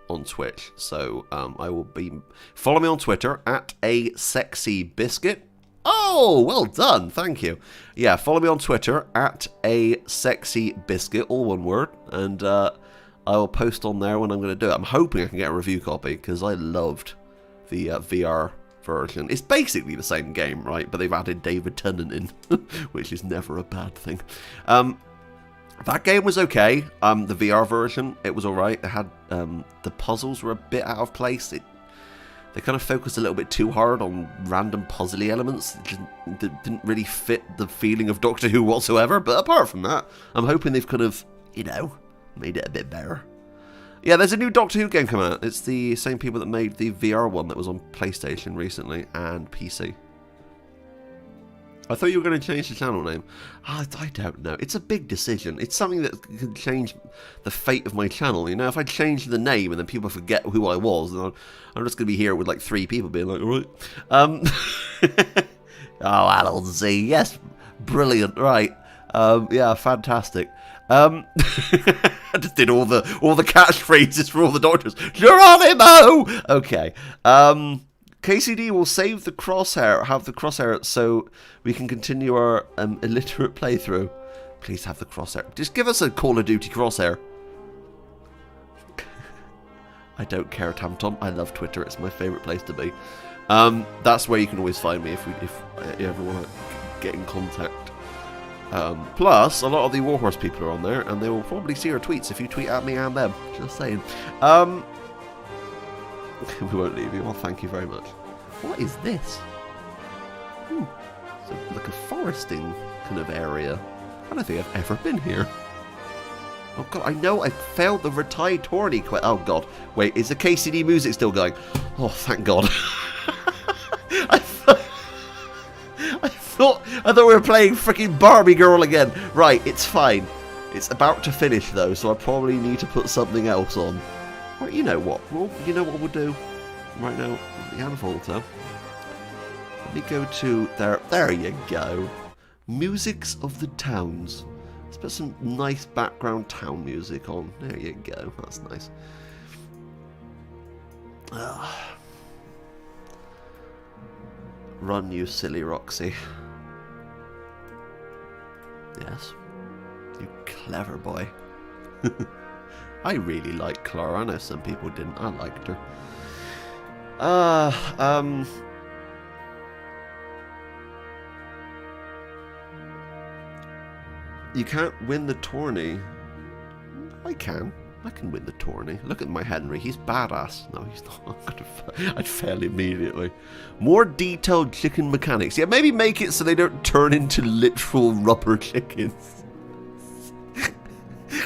on Twitch. So I will be... Follow me on Twitter at @asexybiscuit. Oh, well done. Thank you. Yeah, follow me on Twitter at @asexybiscuit, all one word. And I will post on there when I'm going to do it. I'm hoping I can get a review copy because I loved the VR version. It's basically the same game, right? But they've added David Tennant in, which is never a bad thing. That game was okay. The VR version, it was alright. They had the puzzles were a bit out of place. They kind of focused a little bit too hard on random puzzly elements that didn't really fit the feeling of Doctor Who whatsoever. But apart from that, I'm hoping they've kind of, you know, made it a bit better. Yeah, there's a new Doctor Who game coming out. It's the same people that made the VR one that was on PlayStation recently and PC. I thought you were going to change the channel name. I don't know. It's a big decision. It's something that could change the fate of my channel. You know, if I change the name and then people forget who I was, then I'm just going to be here with like 3 people being like, all right. Oh, Adult Z. Yes, brilliant. Right. Yeah, fantastic. I just did all the catchphrases for all the doctors. Geronimo! Okay. KCD will save the crosshair, have the crosshair, so we can continue our illiterate playthrough. Please have the crosshair. Just give us a Call of Duty crosshair. I don't care, TamTom. I love Twitter. It's my favourite place to be. That's where you can always find me if you ever want to get in contact. Plus, a lot of the Warhorse people are on there, and they will probably see our tweets if you tweet at me and them. Just saying. We won't leave you. Well, thank you very much. What is this? It's like a foresting kind of area. I don't think I've ever been here. Oh god, I know I failed the retired tourney quest. Oh god. Wait, is the KCD music still going? Oh, thank god. I thought we were playing freaking Barbie Girl again. Right, it's fine. It's about to finish though, so I probably need to put something else on. Well, you know what? You know what we'll do right now? The Anvolta. Let me go to there. There you go. Musics of the towns. Let's put some nice background town music on. There you go. That's nice. Run, you silly Roxy. Yes. You clever boy. I really like Clara. I know some people didn't. I liked her. You can't win the tourney. I can. I can win the tourney. Look at my Henry. He's badass. No, he's not. I'd fail immediately. More detailed chicken mechanics. Yeah, maybe make it so they don't turn into literal rubber chickens.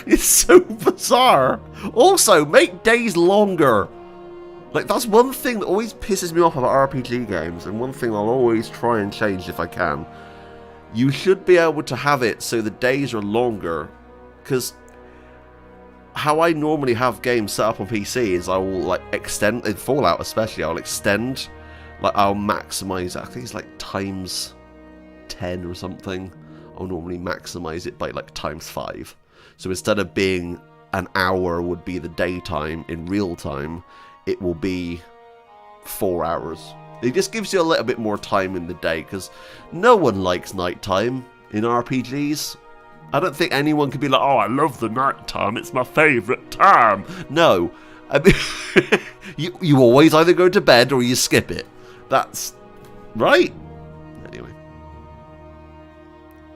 It's so bizarre. Also, make days longer. Like, that's one thing that always pisses me off about RPG games, and one thing I'll always try and change if I can. You should be able to have it so the days are longer, because how I normally have games set up on PC is I will, like, extend, in Fallout especially, I'll extend, like, I'll maximize, I think it's like times 10 or something. I'll normally maximize it by, like, times 5. So instead of being an hour would be the daytime in real time, it will be 4 hours It just gives you a little bit more time in the day, because no one likes nighttime in RPGs. I don't think anyone could be like, oh, I love the nighttime, it's my favourite time. No. I mean, you always either go to bed or you skip it. That's right. Anyway.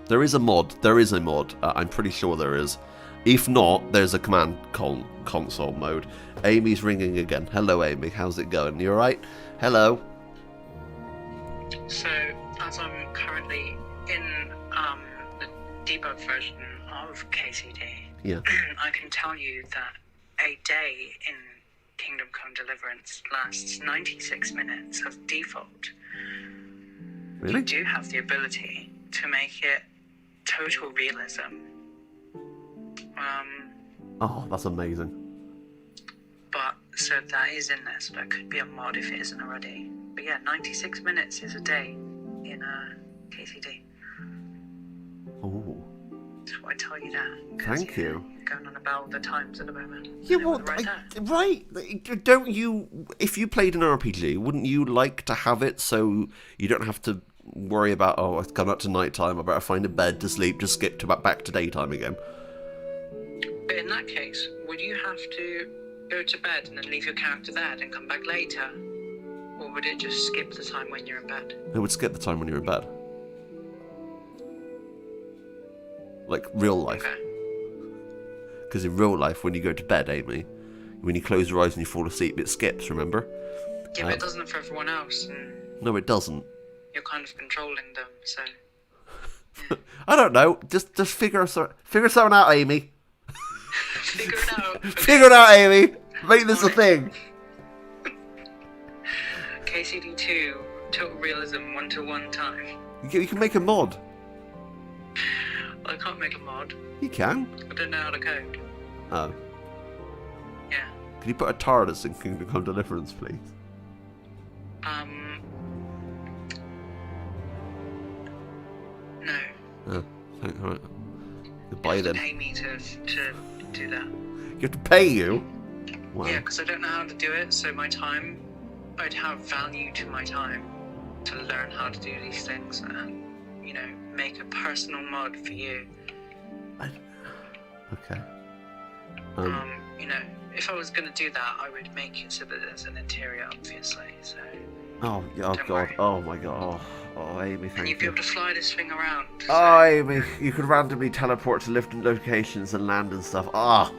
There is a mod. I'm pretty sure there is. If not, there's a command console mode. Amy's ringing again. Hello, Amy. How's it going? You alright? Hello. So, as I'm currently in the debug version of KCD, Yeah. I can tell you that a day in Kingdom Come Deliverance lasts 96 minutes as default. Really? You do have the ability to make it total realism. Oh, that's amazing. But, so that is in there, so that could be a mod if it isn't already. But yeah, 96 minutes is a day in KCD. Oh. Just want to tell you that. Thank you. You're going on about the times at the moment. Yeah, well, right. Don't you, if you played an RPG, wouldn't you like to have it so you don't have to worry about, oh, it's gone up to night time, I better find a bed to sleep, just skip to back to daytime again? But in that case, would you have to go to bed and then leave your character there and come back later? Or would it just skip the time when you're in bed? It would skip the time when you're in bed. Like real life. Okay. Because in real life, when you go to bed, Amy, when you close your eyes and you fall asleep, it skips, remember? Yeah, but it doesn't for everyone else. And no, it doesn't. you're kind of controlling them, so... I don't know. Just figure something out, Amy. Figure it out. Figure it out, Amy. Make this a thing. KCD 2, total realism 1-to-1 time. You can make a mod. I can't make a mod. You can. I don't know how to code. Oh. Yeah. Can you put a TARDIS in Kingdom Come Deliverance, please? No. Oh, alright. Goodbye You have then. to pay me to do that. You have to pay you? Wow. Yeah, because I don't know how to do it, so my time, I'd have value to my time to learn how to do these things and, you know, make a personal mod for you. Okay. You know, if I was going to do that, I would make it so that there's an interior, obviously, so... Oh, Don't God. worry. Oh, my God. Oh, Amy, And thank you'd be you. able to fly this thing around. So, Oh, Amy, you could randomly teleport to different locations and land and stuff. Ah.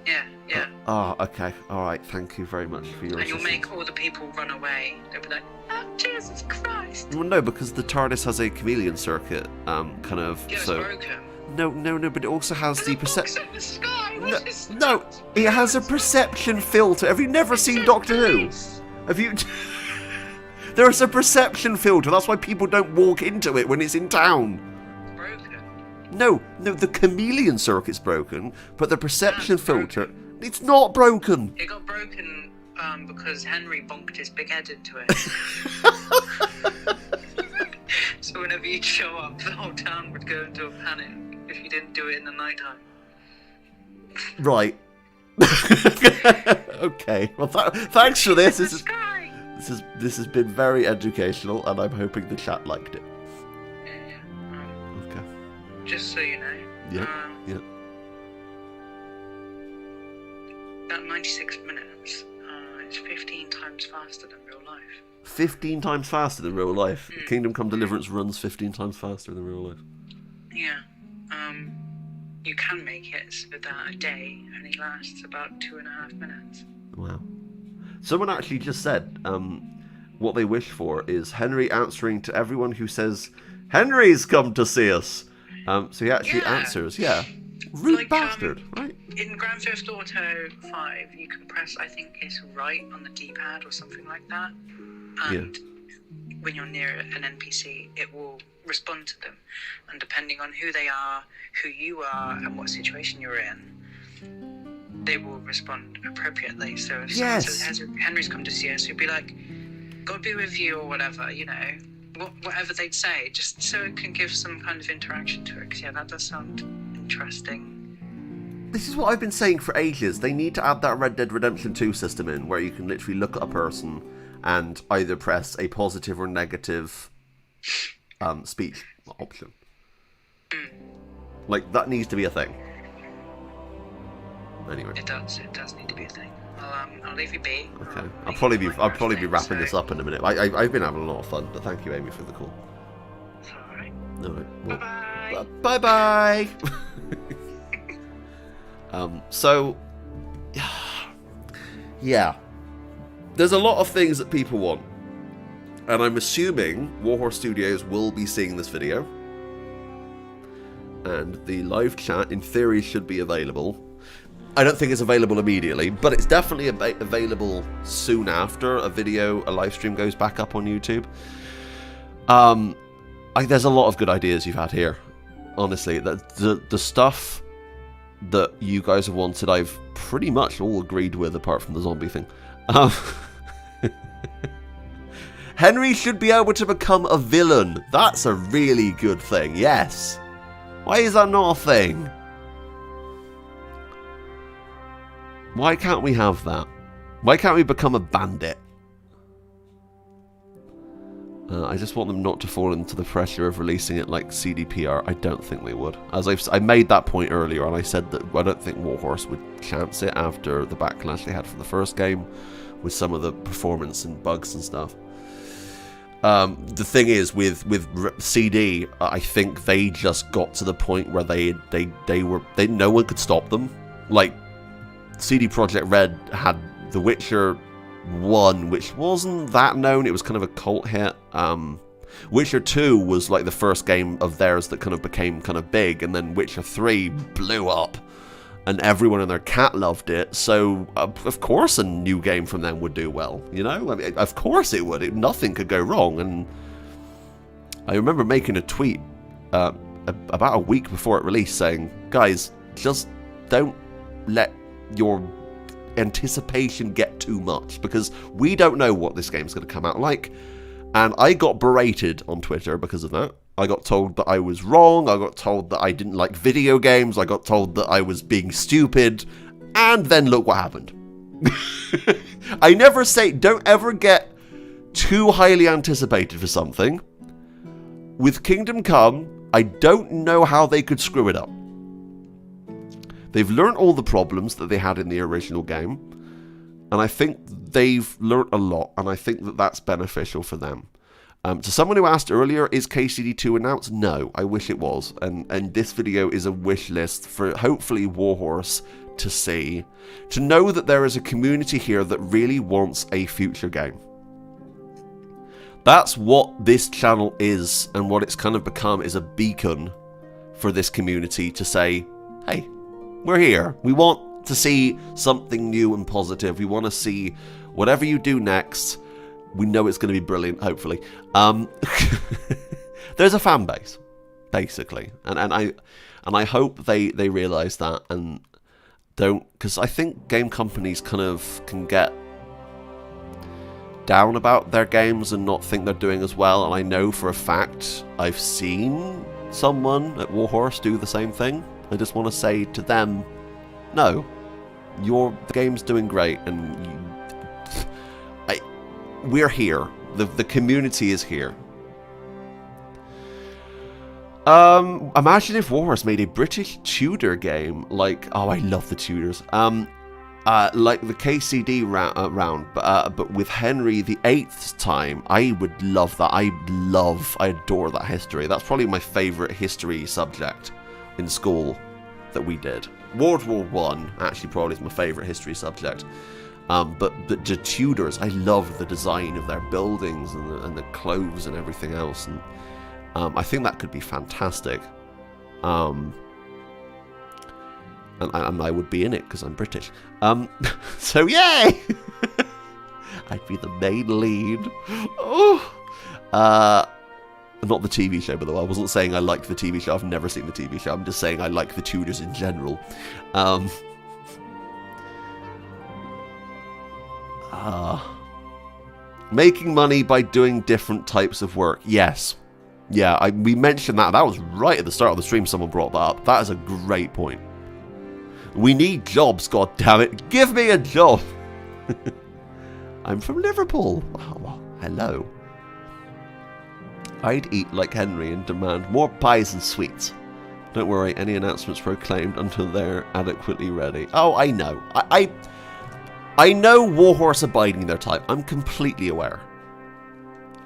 yeah. Oh, okay. All right. Thank you very much for your And you'll assistance. make all the people run away. They'll be like, oh, Jesus Christ. Well, no, because the TARDIS has a chameleon circuit, kind of. Yeah, it's so. broken. No, but it also has the perception. In the sky. What is that? No, it has a perception filter. Have you never seen Doctor Who? Have you? There's a perception filter. That's why people don't walk into it when it's in town. It's broken. No, the chameleon circuit's broken, but the perception It's filter, broken. it's not broken. It got broken because Henry bonked his big head into it. So whenever you'd show up, the whole town would go into a panic if you didn't do it in the nighttime. Right. Okay. Well, thanks for this. In the sky. This has been very educational, and I'm hoping the chat liked it. Yeah. Okay. Just so you know. Yeah. Yeah. That 96 minutes, it's 15 times faster than real life. 15 times faster than real life. Kingdom Come Deliverance runs 15 times faster than real life. Yeah. You can make it so that a day only lasts about 2.5 minutes. Wow. Someone actually just said what they wish for is Henry answering to everyone who says, Henry's come to see us. So he actually answers, yeah. Rude bastard, right? In Grand Theft Auto 5, you can press, I think it's right on the D-pad or something like that. And when you're near an NPC, it will respond to them. And depending on who they are, who you are, and what situation you're in, they will respond appropriately. So if someone says, Henry's come to see us, you'd be like, God be with you, or whatever, you know, whatever they'd say, just so it can give some kind of interaction to it. Because, yeah, that does sound interesting. This is what I've been saying for ages. They need to add that Red Dead Redemption 2 system in, where you can literally look at a person and either press a positive or negative speech option. Like, that needs to be a thing. Anyway. It does need to be a thing. I'll leave you be. Okay. I'll probably be wrapping this up in a minute. I've been having a lot of fun, but thank you, Amy, for the call. It's alright. Alright. Well, Bye-bye. bye-bye. So, yeah. There's a lot of things that people want. And I'm assuming Warhorse Studios will be seeing this video. And the live chat, in theory, should be available. I don't think it's available immediately, but it's definitely available soon after a live stream goes back up on YouTube. There's a lot of good ideas you've had here. Honestly, the stuff that you guys have wanted, I've pretty much all agreed with, apart from the zombie thing. Henry should be able to become a villain. That's a really good thing, yes. Why is that not a thing? Why can't we have that? Why can't we become a bandit? I just want them not to fall into the pressure of releasing it like CDPR. I don't think they would. As I made that point earlier, and I said that I don't think Warhorse would chance it after the backlash they had from the first game, with some of the performance and bugs and stuff. The thing is, with CD, I think they just got to the point where no one could stop them. Like, CD Projekt Red had The Witcher 1, which wasn't that known. It was kind of a cult hit. Witcher 2 was like the first game of theirs that kind of became kind of big, and then Witcher 3 blew up, and everyone and their cat loved it. So of course a new game from them would do well, you know? I mean, of course it would. Nothing could go wrong. And I remember making a tweet about a week before it released saying, guys, just don't let your anticipation get too much, because we don't know what this game's going to come out like. And I got berated on Twitter because of that. I got told that I was wrong. I got told that I didn't like video games. I got told that I was being stupid. And then look what happened. I never say, don't ever get too highly anticipated for something. With Kingdom Come, I don't know how they could screw it up. They've learned all the problems that they had in the original game, and I think they've learned a lot, and I think that that's beneficial for them. To someone who asked earlier, is KCD2 announced? No, I wish it was, and this video is a wish list for hopefully Warhorse to see, to know that there is a community here that really wants a future game. That's what this channel is, and what it's kind of become is a beacon for this community to say, hey, we're here. We want to see something new and positive. We want to see whatever you do next. We know it's going to be brilliant, hopefully. There's a fan base, basically, and I hope they realise that and don't, because I think game companies kind of can get down about their games and not think they're doing as well. And I know for a fact I've seen someone at Warhorse do the same thing. I just want to say to them, no, the game's doing great, and we're here. The community is here. Imagine if Warhorse made a British Tudor game, like, oh, I love the Tudors. Like the KCD round, but with Henry VIII's time. I would love that. I adore that history. That's probably my favourite history subject in school that we did. World War I actually probably is my favourite history subject. But the Tudors, I love the design of their buildings and the clothes and everything else, and I think that could be fantastic. And I would be in it because I'm British. So yay! I'd be the main lead. Oh. Not the TV show, by the way. I wasn't saying I liked the TV show. I've never seen the TV show. I'm just saying I like the Tudors in general. Making money by doing different types of work. Yes. Yeah, we mentioned that. That was right at the start of the stream. Someone brought that up. That is a great point. We need jobs, god damn it. Give me a job. I'm from Liverpool. Oh, well, hello. I'd eat like Henry and demand more pies and sweets. Don't worry, any announcements proclaimed until they're adequately ready. Oh, I know. I know Warhorse are biding their time. I'm completely aware.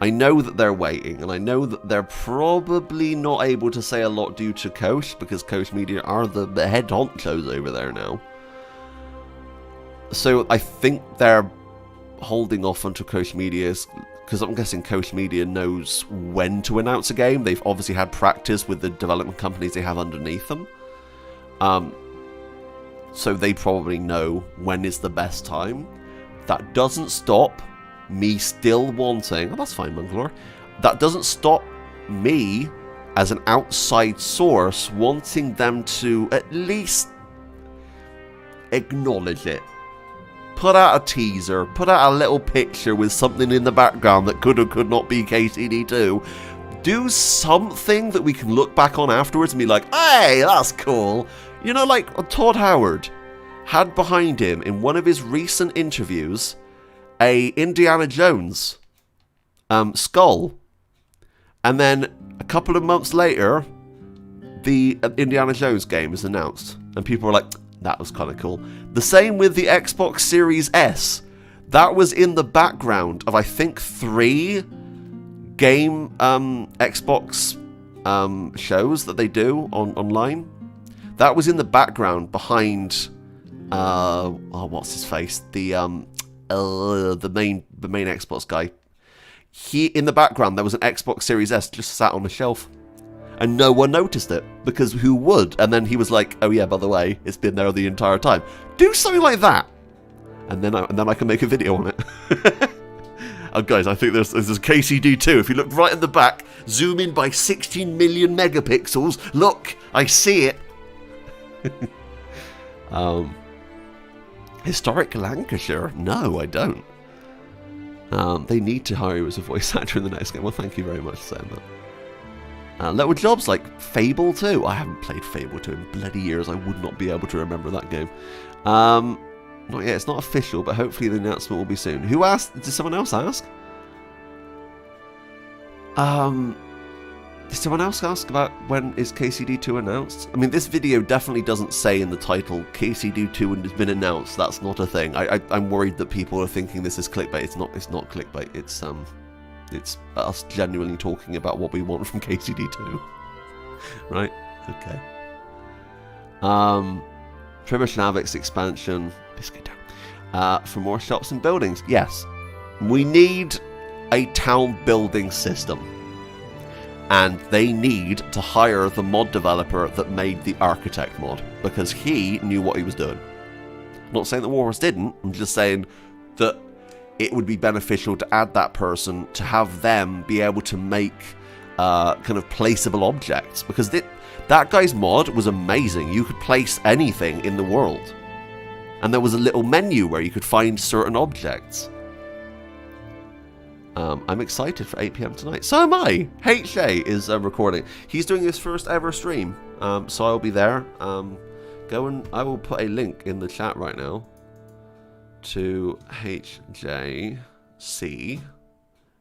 I know that they're waiting, and I know that they're probably not able to say a lot due to Koch, because Koch Media are the head honchos over there now. So I think they're holding off until Koch Media, because I'm guessing Koch Media knows when to announce a game. They've obviously had practice with the development companies they have underneath them. So they probably know when is the best time. That doesn't stop me still wanting... Oh, that's fine, Monglore. That doesn't stop me, as an outside source, wanting them to at least acknowledge it. Put out a teaser, put out a little picture with something in the background that could or could not be KCD2. Do something that we can look back on afterwards and be like, hey, that's cool. You know, like Todd Howard had behind him in one of his recent interviews a Indiana Jones skull. And then a couple of months later, the Indiana Jones game is announced. And people were like, that was kind of cool. The same with the Xbox Series S. That was in the background of, I think, 3 game Xbox shows that they do online. That was in the background behind, what's his face? The main Xbox guy. In the background, there was an Xbox Series S just sat on the shelf. And no one noticed it, because who would? And then he was like, oh yeah, by the way, it's been there the entire time. Do something like that. And then I can make a video on it. Oh, guys, I think there's KCD2. If you look right at the back, zoom in by 16 million megapixels. Look, I see it. Historic Lancashire? No, I don't. They need to hire you as a voice actor in the next game. Well, thank you very much for saying that. Little jobs like Fable 2. I haven't played Fable 2 in bloody years. I would not be able to remember that game. Not yet. It's not official, but hopefully the announcement will be soon. Who asked? Did someone else ask? Did someone else ask about when is KCD2 announced? I mean, this video definitely doesn't say in the title KCD2 has been announced. That's not a thing. I'm worried that people are thinking this is clickbait. It's not clickbait. It's us genuinely talking about what we want from KCD2. Right? Okay. Primosh Navik's expansion. Biscuit down. For more shops and buildings. Yes. We need a town building system. And they need to hire the mod developer that made the architect mod. Because he knew what he was doing. I'm not saying that Warhorse didn't. I'm just saying that it would be beneficial to add that person, to have them be able to make kind of placeable objects. Because that guy's mod was amazing. You could place anything in the world. And there was a little menu where you could find certain objects. I'm excited for 8 PM tonight. So am I. HA is recording. He's doing his first ever stream. So I'll be there. I will put a link in the chat right now to HJC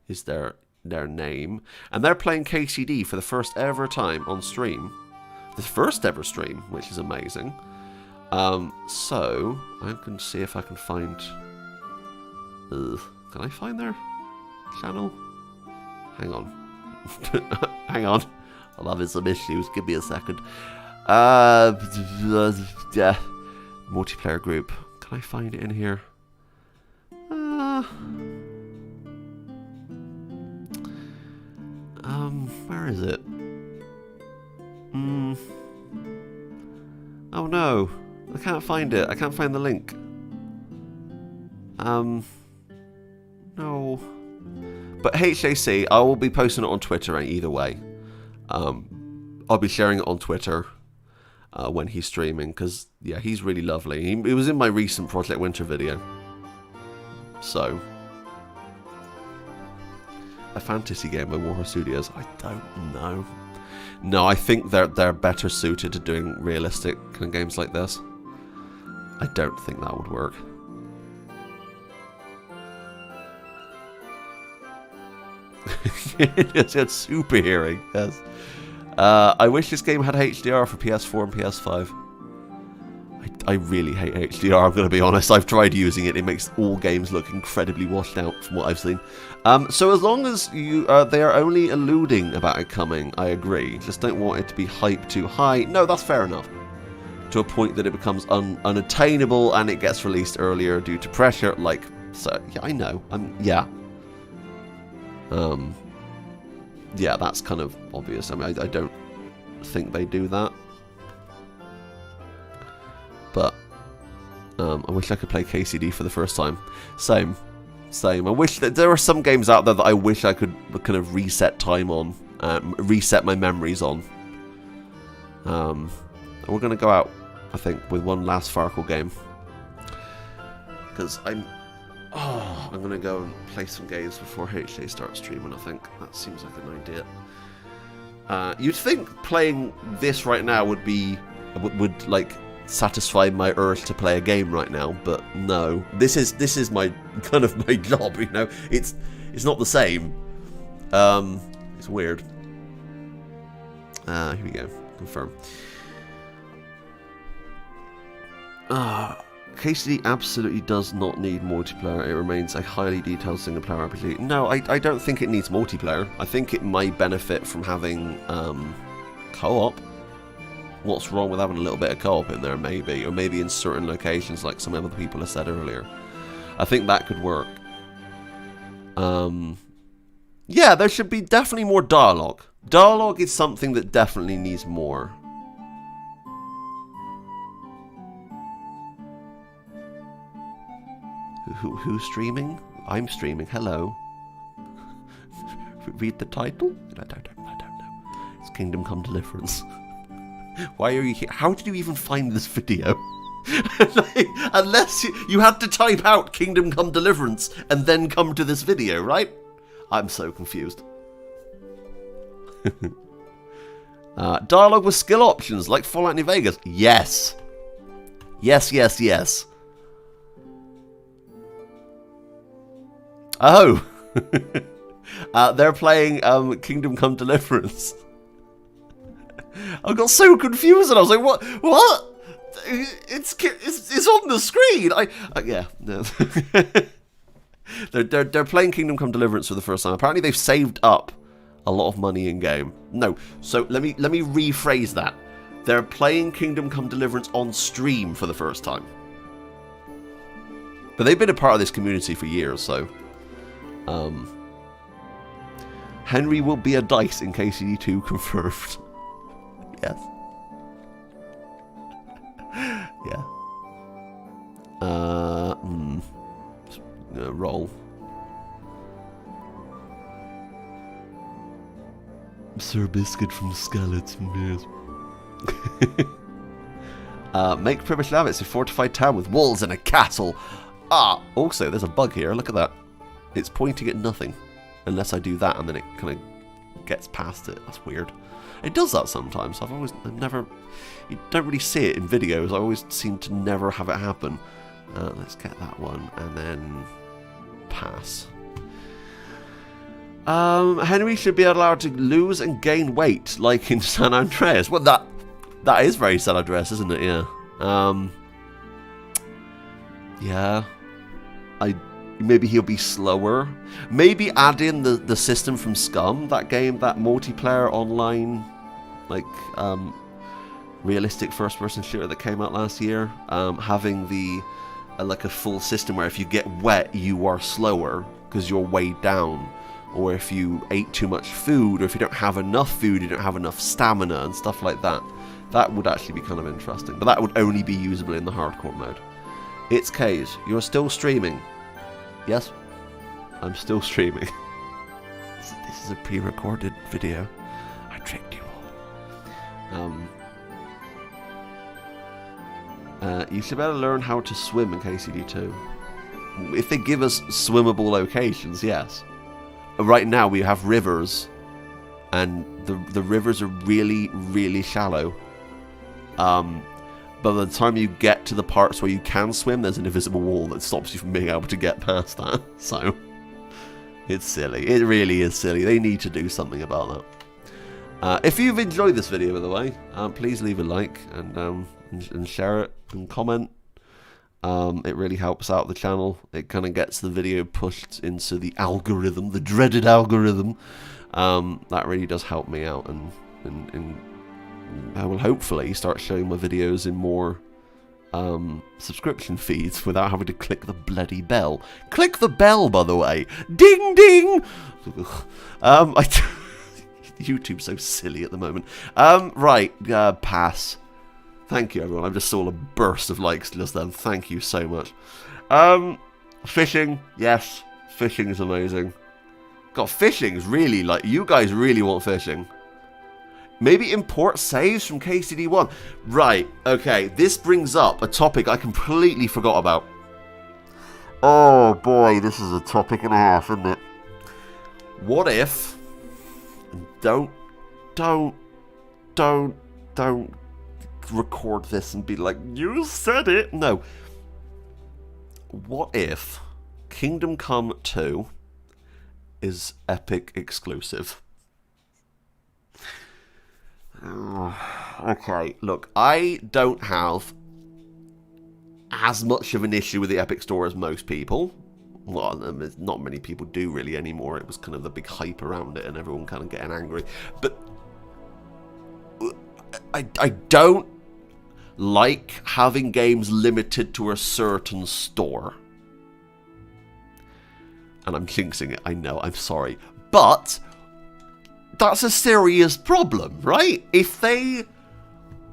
is their name. And they're playing KCD for the first ever time on stream. The first ever stream, which is amazing. So I can see if I can find... can I find their channel? Hang on. Hang on. I'm having some issues. Give me a second. Yeah. Multiplayer group. Can I find it in here? Where is it? Oh no. I can't find it. I can't find the link. No. But HAC, I will be posting it on Twitter either way. I'll be sharing it on Twitter when he's streaming, because, yeah, he's really lovely. He was in my recent Project Winter video. So. A fantasy game by Warhorse Studios? I don't know. No, I think they're better suited to doing realistic kind of games like this. I don't think that would work. Yes, it's super hearing. Yes. I wish this game had HDR for PS4 and PS5. I really hate HDR, I'm going to be honest. I've tried using it. It makes all games look incredibly washed out from what I've seen. So as long as they are only alluding about it coming, I agree. Just don't want it to be hyped too high. No, that's fair enough. To a point that it becomes unattainable and it gets released earlier due to pressure. Like, so, yeah, I know. Yeah. Yeah, that's kind of obvious. I mean, I don't think they do that. But I wish I could play KCD for the first time. Same. I wish that there are some games out there that I wish I could kind of reset time on, reset my memories on. We're gonna go out, I think, with one last Farkle game because I'm gonna go and play some games before HJ starts streaming. I think that seems like an idea. You'd think playing this right now would like satisfy my urge to play a game right now, but no. This is my kind of my job, you know. It's not the same. It's weird. Here we go. Confirm. KCD absolutely does not need multiplayer. It remains a highly detailed single-player RPG. No, I don't think it needs multiplayer. I think it might benefit from having co-op. What's wrong with having a little bit of co-op in there, maybe? Or maybe in certain locations, like some other people have said earlier. I think that could work. Yeah, there should be definitely more dialogue. Dialogue is something that definitely needs more. Who's streaming? I'm streaming. Hello. Read the title? I don't know. It's Kingdom Come Deliverance. Why are you here? How did you even find this video? Like, unless you had to type out Kingdom Come Deliverance and then come to this video, right? I'm so confused. Dialogue with skill options like Fallout New Vegas. Yes. Yes. Oh. They're playing Kingdom Come Deliverance. I got so confused and I was like, what? It's on the screen. Yeah. No. They're playing Kingdom Come Deliverance for the first time. Apparently they've saved up a lot of money in game. No, so let me rephrase that. They're playing Kingdom Come Deliverance on stream for the first time. But they've been a part of this community for years, so Henry will be a dice in KCD2 confirmed. Yes. Yeah. Roll. Sir Biscuit from Skeleton. Yes. Make Pribyslavitz a fortified town with walls and a castle. Also, there's a bug here. Look at that. It's pointing at nothing. Unless I do that and then it kind of gets past it. That's weird. It does that sometimes. I've never... You don't really see it in videos. I always seem to never have it happen. Let's get that one and then pass. Henry should be allowed to lose and gain weight like in San Andreas. Well, that is very San Andreas, isn't it? Yeah. Yeah. Maybe he'll be slower. Maybe add in the system from Scum, that game, that multiplayer online, like, realistic first-person shooter that came out last year. Having like a full system where if you get wet, you are slower because you're weighed down. Or if you ate too much food, or if you don't have enough food, you don't have enough stamina and stuff like that. That would actually be kind of interesting. But that would only be usable in the hardcore mode. It's Kays. You're still streaming. Yes, I'm still streaming. This is a pre-recorded video. I tricked you all. You should better learn how to swim in KCD2. If they give us swimmable locations, yes. Right now we have rivers, and the rivers are really, really shallow. But by the time you get to the parts where you can swim, there's an invisible wall that stops you from being able to get past that. So, It's silly. It really is silly. They need to do something about that. If you've enjoyed this video, by the way, please leave a like and share it and comment. It really helps out the channel. It kind of gets the video pushed into the algorithm, the dreaded algorithm. That really does help me out, and I will hopefully start showing my videos in more subscription feeds without having to click the bloody bell. Click the bell, by the way. Ding ding. YouTube's so silly at the moment. Right, pass. Thank you, everyone. I just saw a burst of likes just then. Thank you so much. Fishing, yes, fishing is amazing. God, fishing's really, like, you guys really want fishing. Maybe import saves from KCD1. Right, okay, this brings up a topic I completely forgot about. Oh boy, this is a topic and a half, isn't it? What if... Don't record this and be like, you said it! No. What if Kingdom Come 2 is Epic exclusive? Okay, look, I don't have as much of an issue with the Epic Store as most people. Well, not many people do really anymore. It was kind of the big hype around it and everyone kind of getting angry. But I don't like having games limited to a certain store. And I'm jinxing it, I know, I'm sorry. But that's a serious problem, right? If they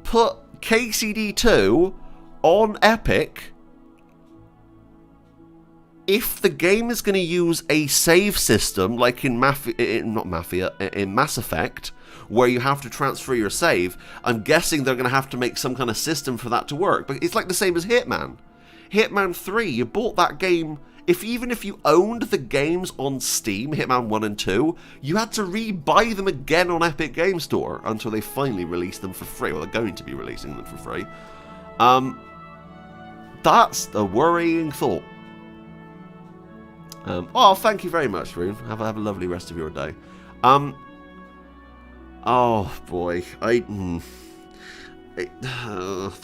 put KCD2 on Epic, if the game is going to use a save system like in Mass Effect, where you have to transfer your save, I'm guessing they're going to have to make some kind of system for that to work. But it's like the same as Hitman. Hitman 3, you bought that game, even if you owned the games on Steam, Hitman 1 and 2, you had to re-buy them again on Epic Game Store until they finally released them for free. Well, they're going to be releasing them for free. That's a worrying thought. Oh, thank you very much, Rune. Have a lovely rest of your day. Oh boy, the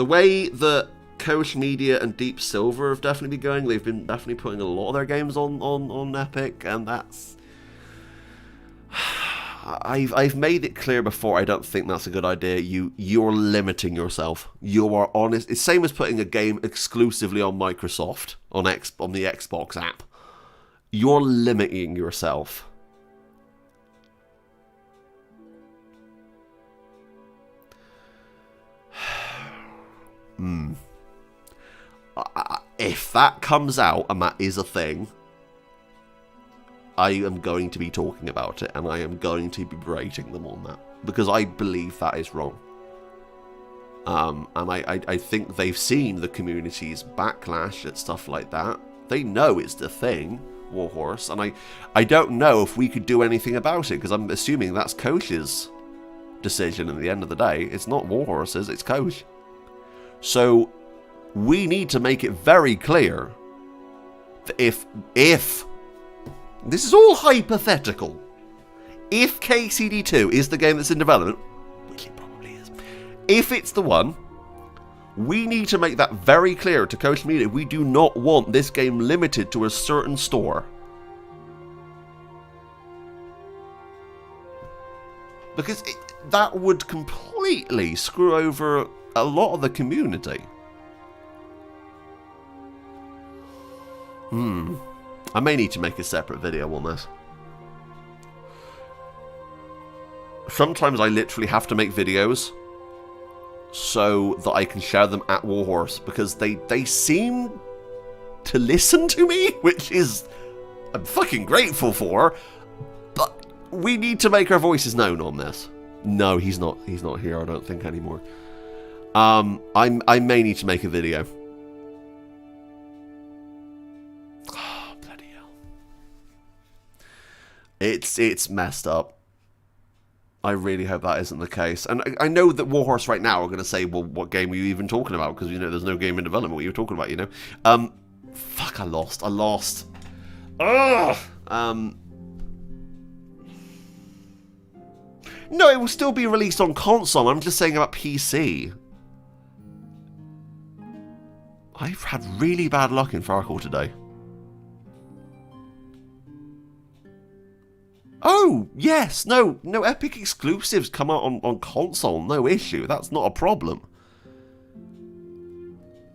way that Coach Media and Deep Silver have definitely been going, they've been definitely putting a lot of their games on Epic, and that's... I've made it clear before, I don't think that's a good idea. You're limiting yourself. You are honest. It's same as putting a game exclusively on Microsoft, on the Xbox app. You're limiting yourself. If that comes out, and that is a thing, I am going to be talking about it, and I am going to be berating them on that, because I believe that is wrong. And I think they've seen the community's backlash at stuff like that. They know it's the thing, Warhorse, and I don't know if we could do anything about it, because I'm assuming that's Coach's decision at the end of the day. It's not Warhorse's, it's Coach. So we need to make it very clear that if this is all hypothetical, if KCD2 is the game that's in development, which it probably is, if it's the one, we need to make that very clear to Coach Media. We do not want this game limited to a certain store. Because that would completely screw over a lot of the community. I may need to make a separate video on this. Sometimes I literally have to make videos so that I can share them at Warhorse, because they seem to listen to me, which is I'm fucking grateful for, but we need to make our voices known on this. No, he's not here, I don't think, anymore. I may need to make a video. Oh, bloody hell. It's messed up. I really hope that isn't the case. And I know that Warhorse right now are going to say, well, what game were you even talking about? Because, you know, there's no game in development. What you were talking about, you know? Fuck, I lost. Ugh! No, it will still be released on console. I'm just saying about PC. I've had really bad luck in Farkle today. Oh, yes. No, Epic exclusives come out on console. No issue. That's not a problem.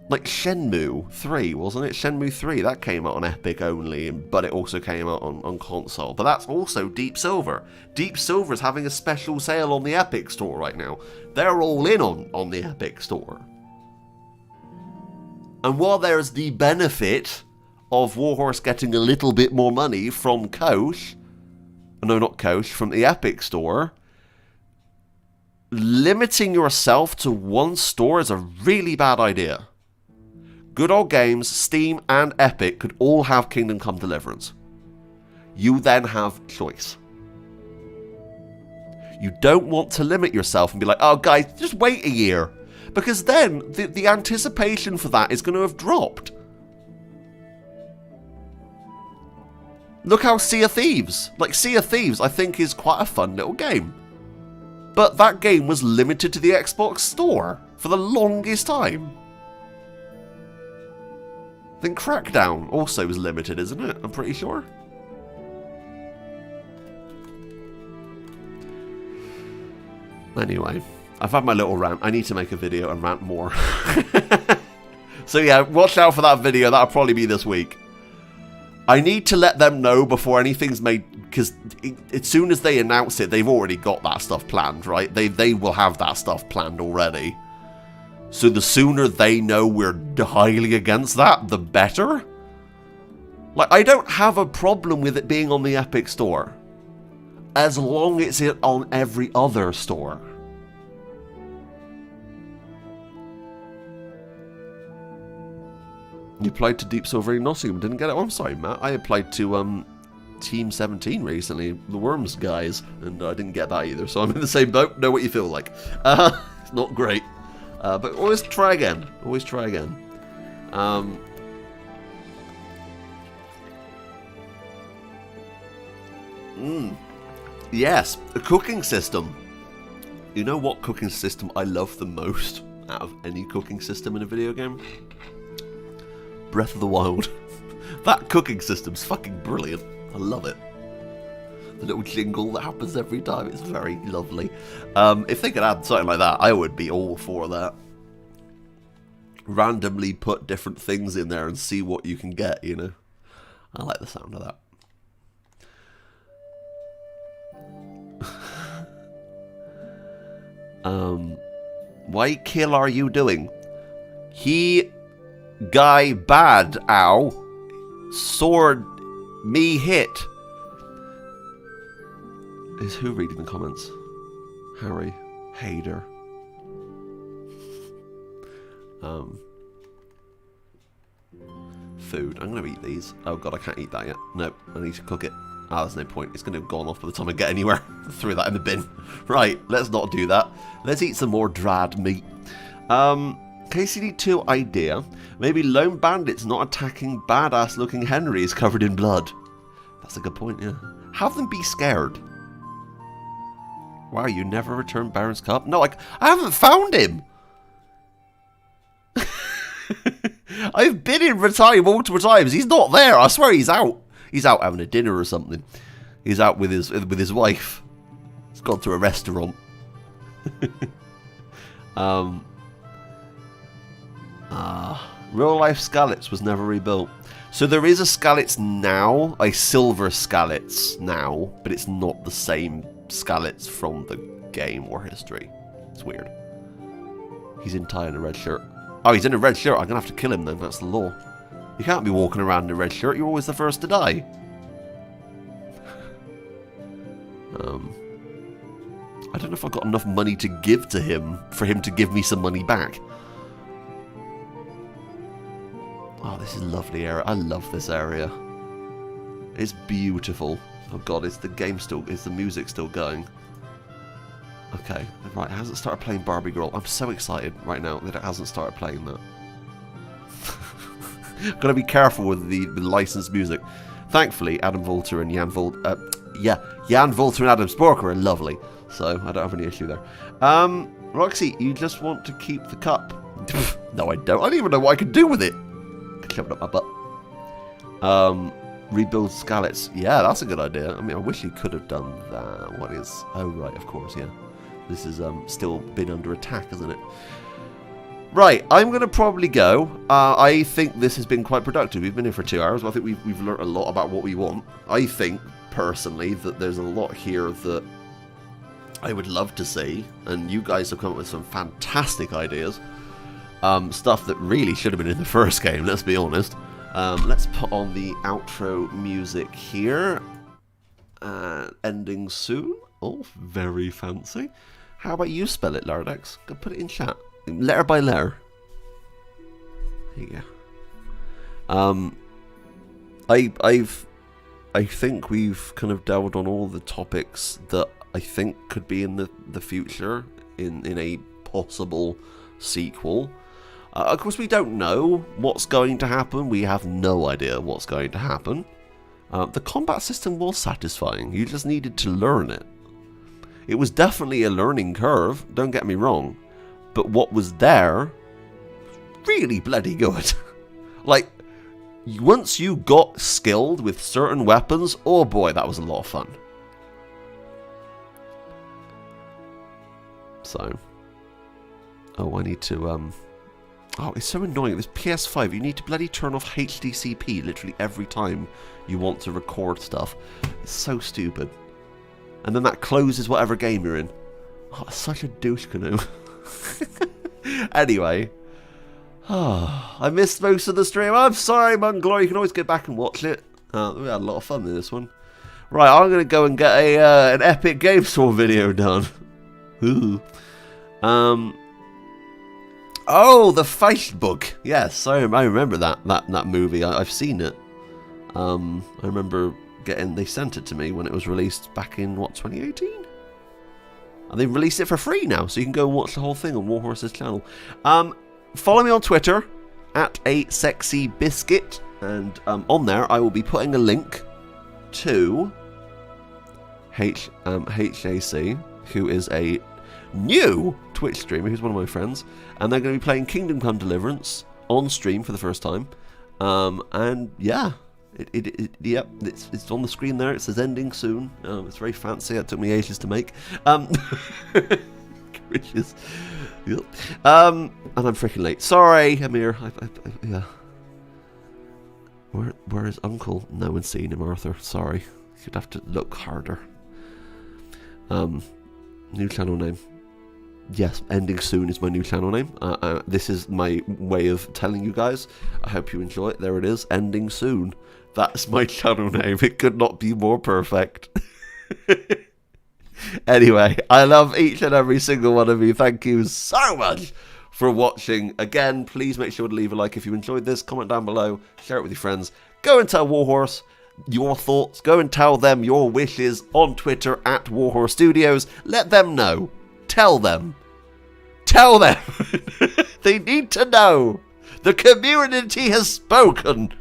Like Shenmue 3, wasn't it? Shenmue 3, that came out on Epic only, but it also came out on console. But that's also Deep Silver. Deep Silver is having a special sale on the Epic Store right now. They're all in on the Epic Store. And while there's the benefit of Warhorse getting a little bit more money from Koch, no, not Koch, from the Epic Store, limiting yourself to one store is a really bad idea. Good Old Games, Steam, and Epic could all have Kingdom Come Deliverance. You then have choice. You don't want to limit yourself and be like, oh guys, just wait a year. Because then the anticipation for that is going to have dropped. Look how Sea of Thieves. Like, Sea of Thieves, I think, is quite a fun little game. But that game was limited to the Xbox Store for the longest time. I think Crackdown also is limited, isn't it? I'm pretty sure. Anyway, I've had my little rant. I need to make a video and rant more. So yeah, watch out for that video. That'll probably be this week. I need to let them know before anything's made, because as soon as they announce it, they've already got that stuff planned, right? They will have that stuff planned already. So the sooner they know we're highly against that, the better. Like, I don't have a problem with it being on the Epic Store, as long as it's on every other store. You applied to Deep Silver in Nottingham, didn't get it? Oh, I'm sorry, Matt. I applied to Team 17 recently, the Worms guys, and I didn't get that either. So I'm in the same boat. Know what you feel like. It's not great. But always try again. Always try again. Yes, a cooking system. You know what cooking system I love the most out of any cooking system in a video game? Breath of the Wild. That cooking system's fucking brilliant. I love it. The little jingle that happens every time, it's very lovely. If they could add something like that, I would be all for that. Randomly put different things in there and see what you can get, you know. I like the sound of that. Why kill are you doing? He guy bad ow sword me hit. Is who reading the comments? Harry Hader. Food. I'm gonna eat these. Oh god, I can't eat that yet. No, I need to cook it. Ah, there's no point. It's gonna have gone off by the time I get anywhere. Threw that in the bin. Right, let's not do that. Let's eat some more dried meat. KCD2 idea. Maybe lone bandits not attacking badass looking Henrys covered in blood. That's a good point, yeah. Have them be scared. Wow, you never returned Baron's Cup? No, I haven't found him. I've been in Retire multiple times. He's not there. I swear he's out. He's out having a dinner or something. He's out with his wife. He's gone to a restaurant. Real life Skalitz was never rebuilt. So there is a Skalitz now, a silver Skalitz now, but it's not the same Skalitz from the game or history. It's weird. He's in tie in a red shirt. Oh, he's in a red shirt. I'm going to have to kill him then. That's the law. You can't be walking around in a red shirt. You're always the first to die. I don't know if I've got enough money to give to him for him to give me some money back. Oh, this is a lovely area. I love this area. It's beautiful. Oh god, is the music still going? Okay, right, it hasn't started playing Barbie Girl. I'm so excited right now that it hasn't started playing that. Gotta be careful with the licensed music. Thankfully, Adam Volter and Jan Volter and Adam Sporker are lovely. So I don't have any issue there. Roxy, you just want to keep the cup. No, I don't. I don't even know what I can do with it. Shove it up my butt. Rebuild scallops. Yeah, that's a good idea. I mean, I wish you could have done that. What is... Oh, right, of course, yeah. This has still been under attack, isn't it? Right, I'm going to probably go. I think this has been quite productive. We've been here for 2 hours. I think we've learnt a lot about what we want. I think, personally, that there's a lot here that I would love to see. And you guys have come up with some fantastic ideas. Stuff that really should have been in the first game, let's be honest. Let's put on the outro music here. Ending soon. Oh, very fancy. How about you spell it, Lardex? Go put it in chat. Letter by letter. There you go. I think we've kind of delved on all the topics that I think could be in the future in a possible sequel. Of course, we don't know what's going to happen. We have no idea what's going to happen. The combat system was satisfying. You just needed to learn it. It was definitely a learning curve, don't get me wrong. But what was there, really bloody good. Like, once you got skilled with certain weapons, oh boy, that was a lot of fun. So, oh, I need to, oh, it's so annoying. This PS5, you need to bloody turn off HDCP literally every time you want to record stuff. It's so stupid. And then that closes whatever game you're in. Oh, it's such a douche canoe. Anyway. Oh, I missed most of the stream. I'm sorry, Munglory. You can always get back and watch it. We had a lot of fun in this one. Right, I'm going to go and get an epic Game Store video done. Ooh. Oh, the Facebook. Yes, I remember that movie. I've seen it. I remember they sent it to me when it was released back in, what, 2018? And they've released it for free now, so you can go and watch the whole thing on Warhorse's channel. Follow me on Twitter, @asexybiscuit, and on there I will be putting a link to HAC, who is a new Twitch streamer, who's one of my friends, and they're going to be playing Kingdom Come Deliverance on stream for the first time. And yeah, yep, it's on the screen there. It says ending soon. It's very fancy. It took me ages to make. Gracious. Yep. And I'm freaking late. Sorry, Amir. Yeah. Where is Uncle? No one's seen him, Arthur. Sorry. You'd have to look harder. New channel name. Yes, ending soon is my new channel name. This is my way of telling you guys. I hope you enjoy it. There it is. Ending soon. That's my channel name. It could not be more perfect. Anyway, I love each and every single one of you. Thank you so much for watching. Again, please make sure to leave a like if you enjoyed this. Comment down below. Share it with your friends. Go and tell Warhorse your thoughts. Go and tell them your wishes on Twitter @Warhorse Studios. Let them know. Tell them. Tell them. They need to know. The community has spoken.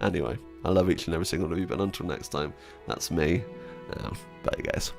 Anyway, I love each and every single one of you, but until next time, that's me. Bye, guys.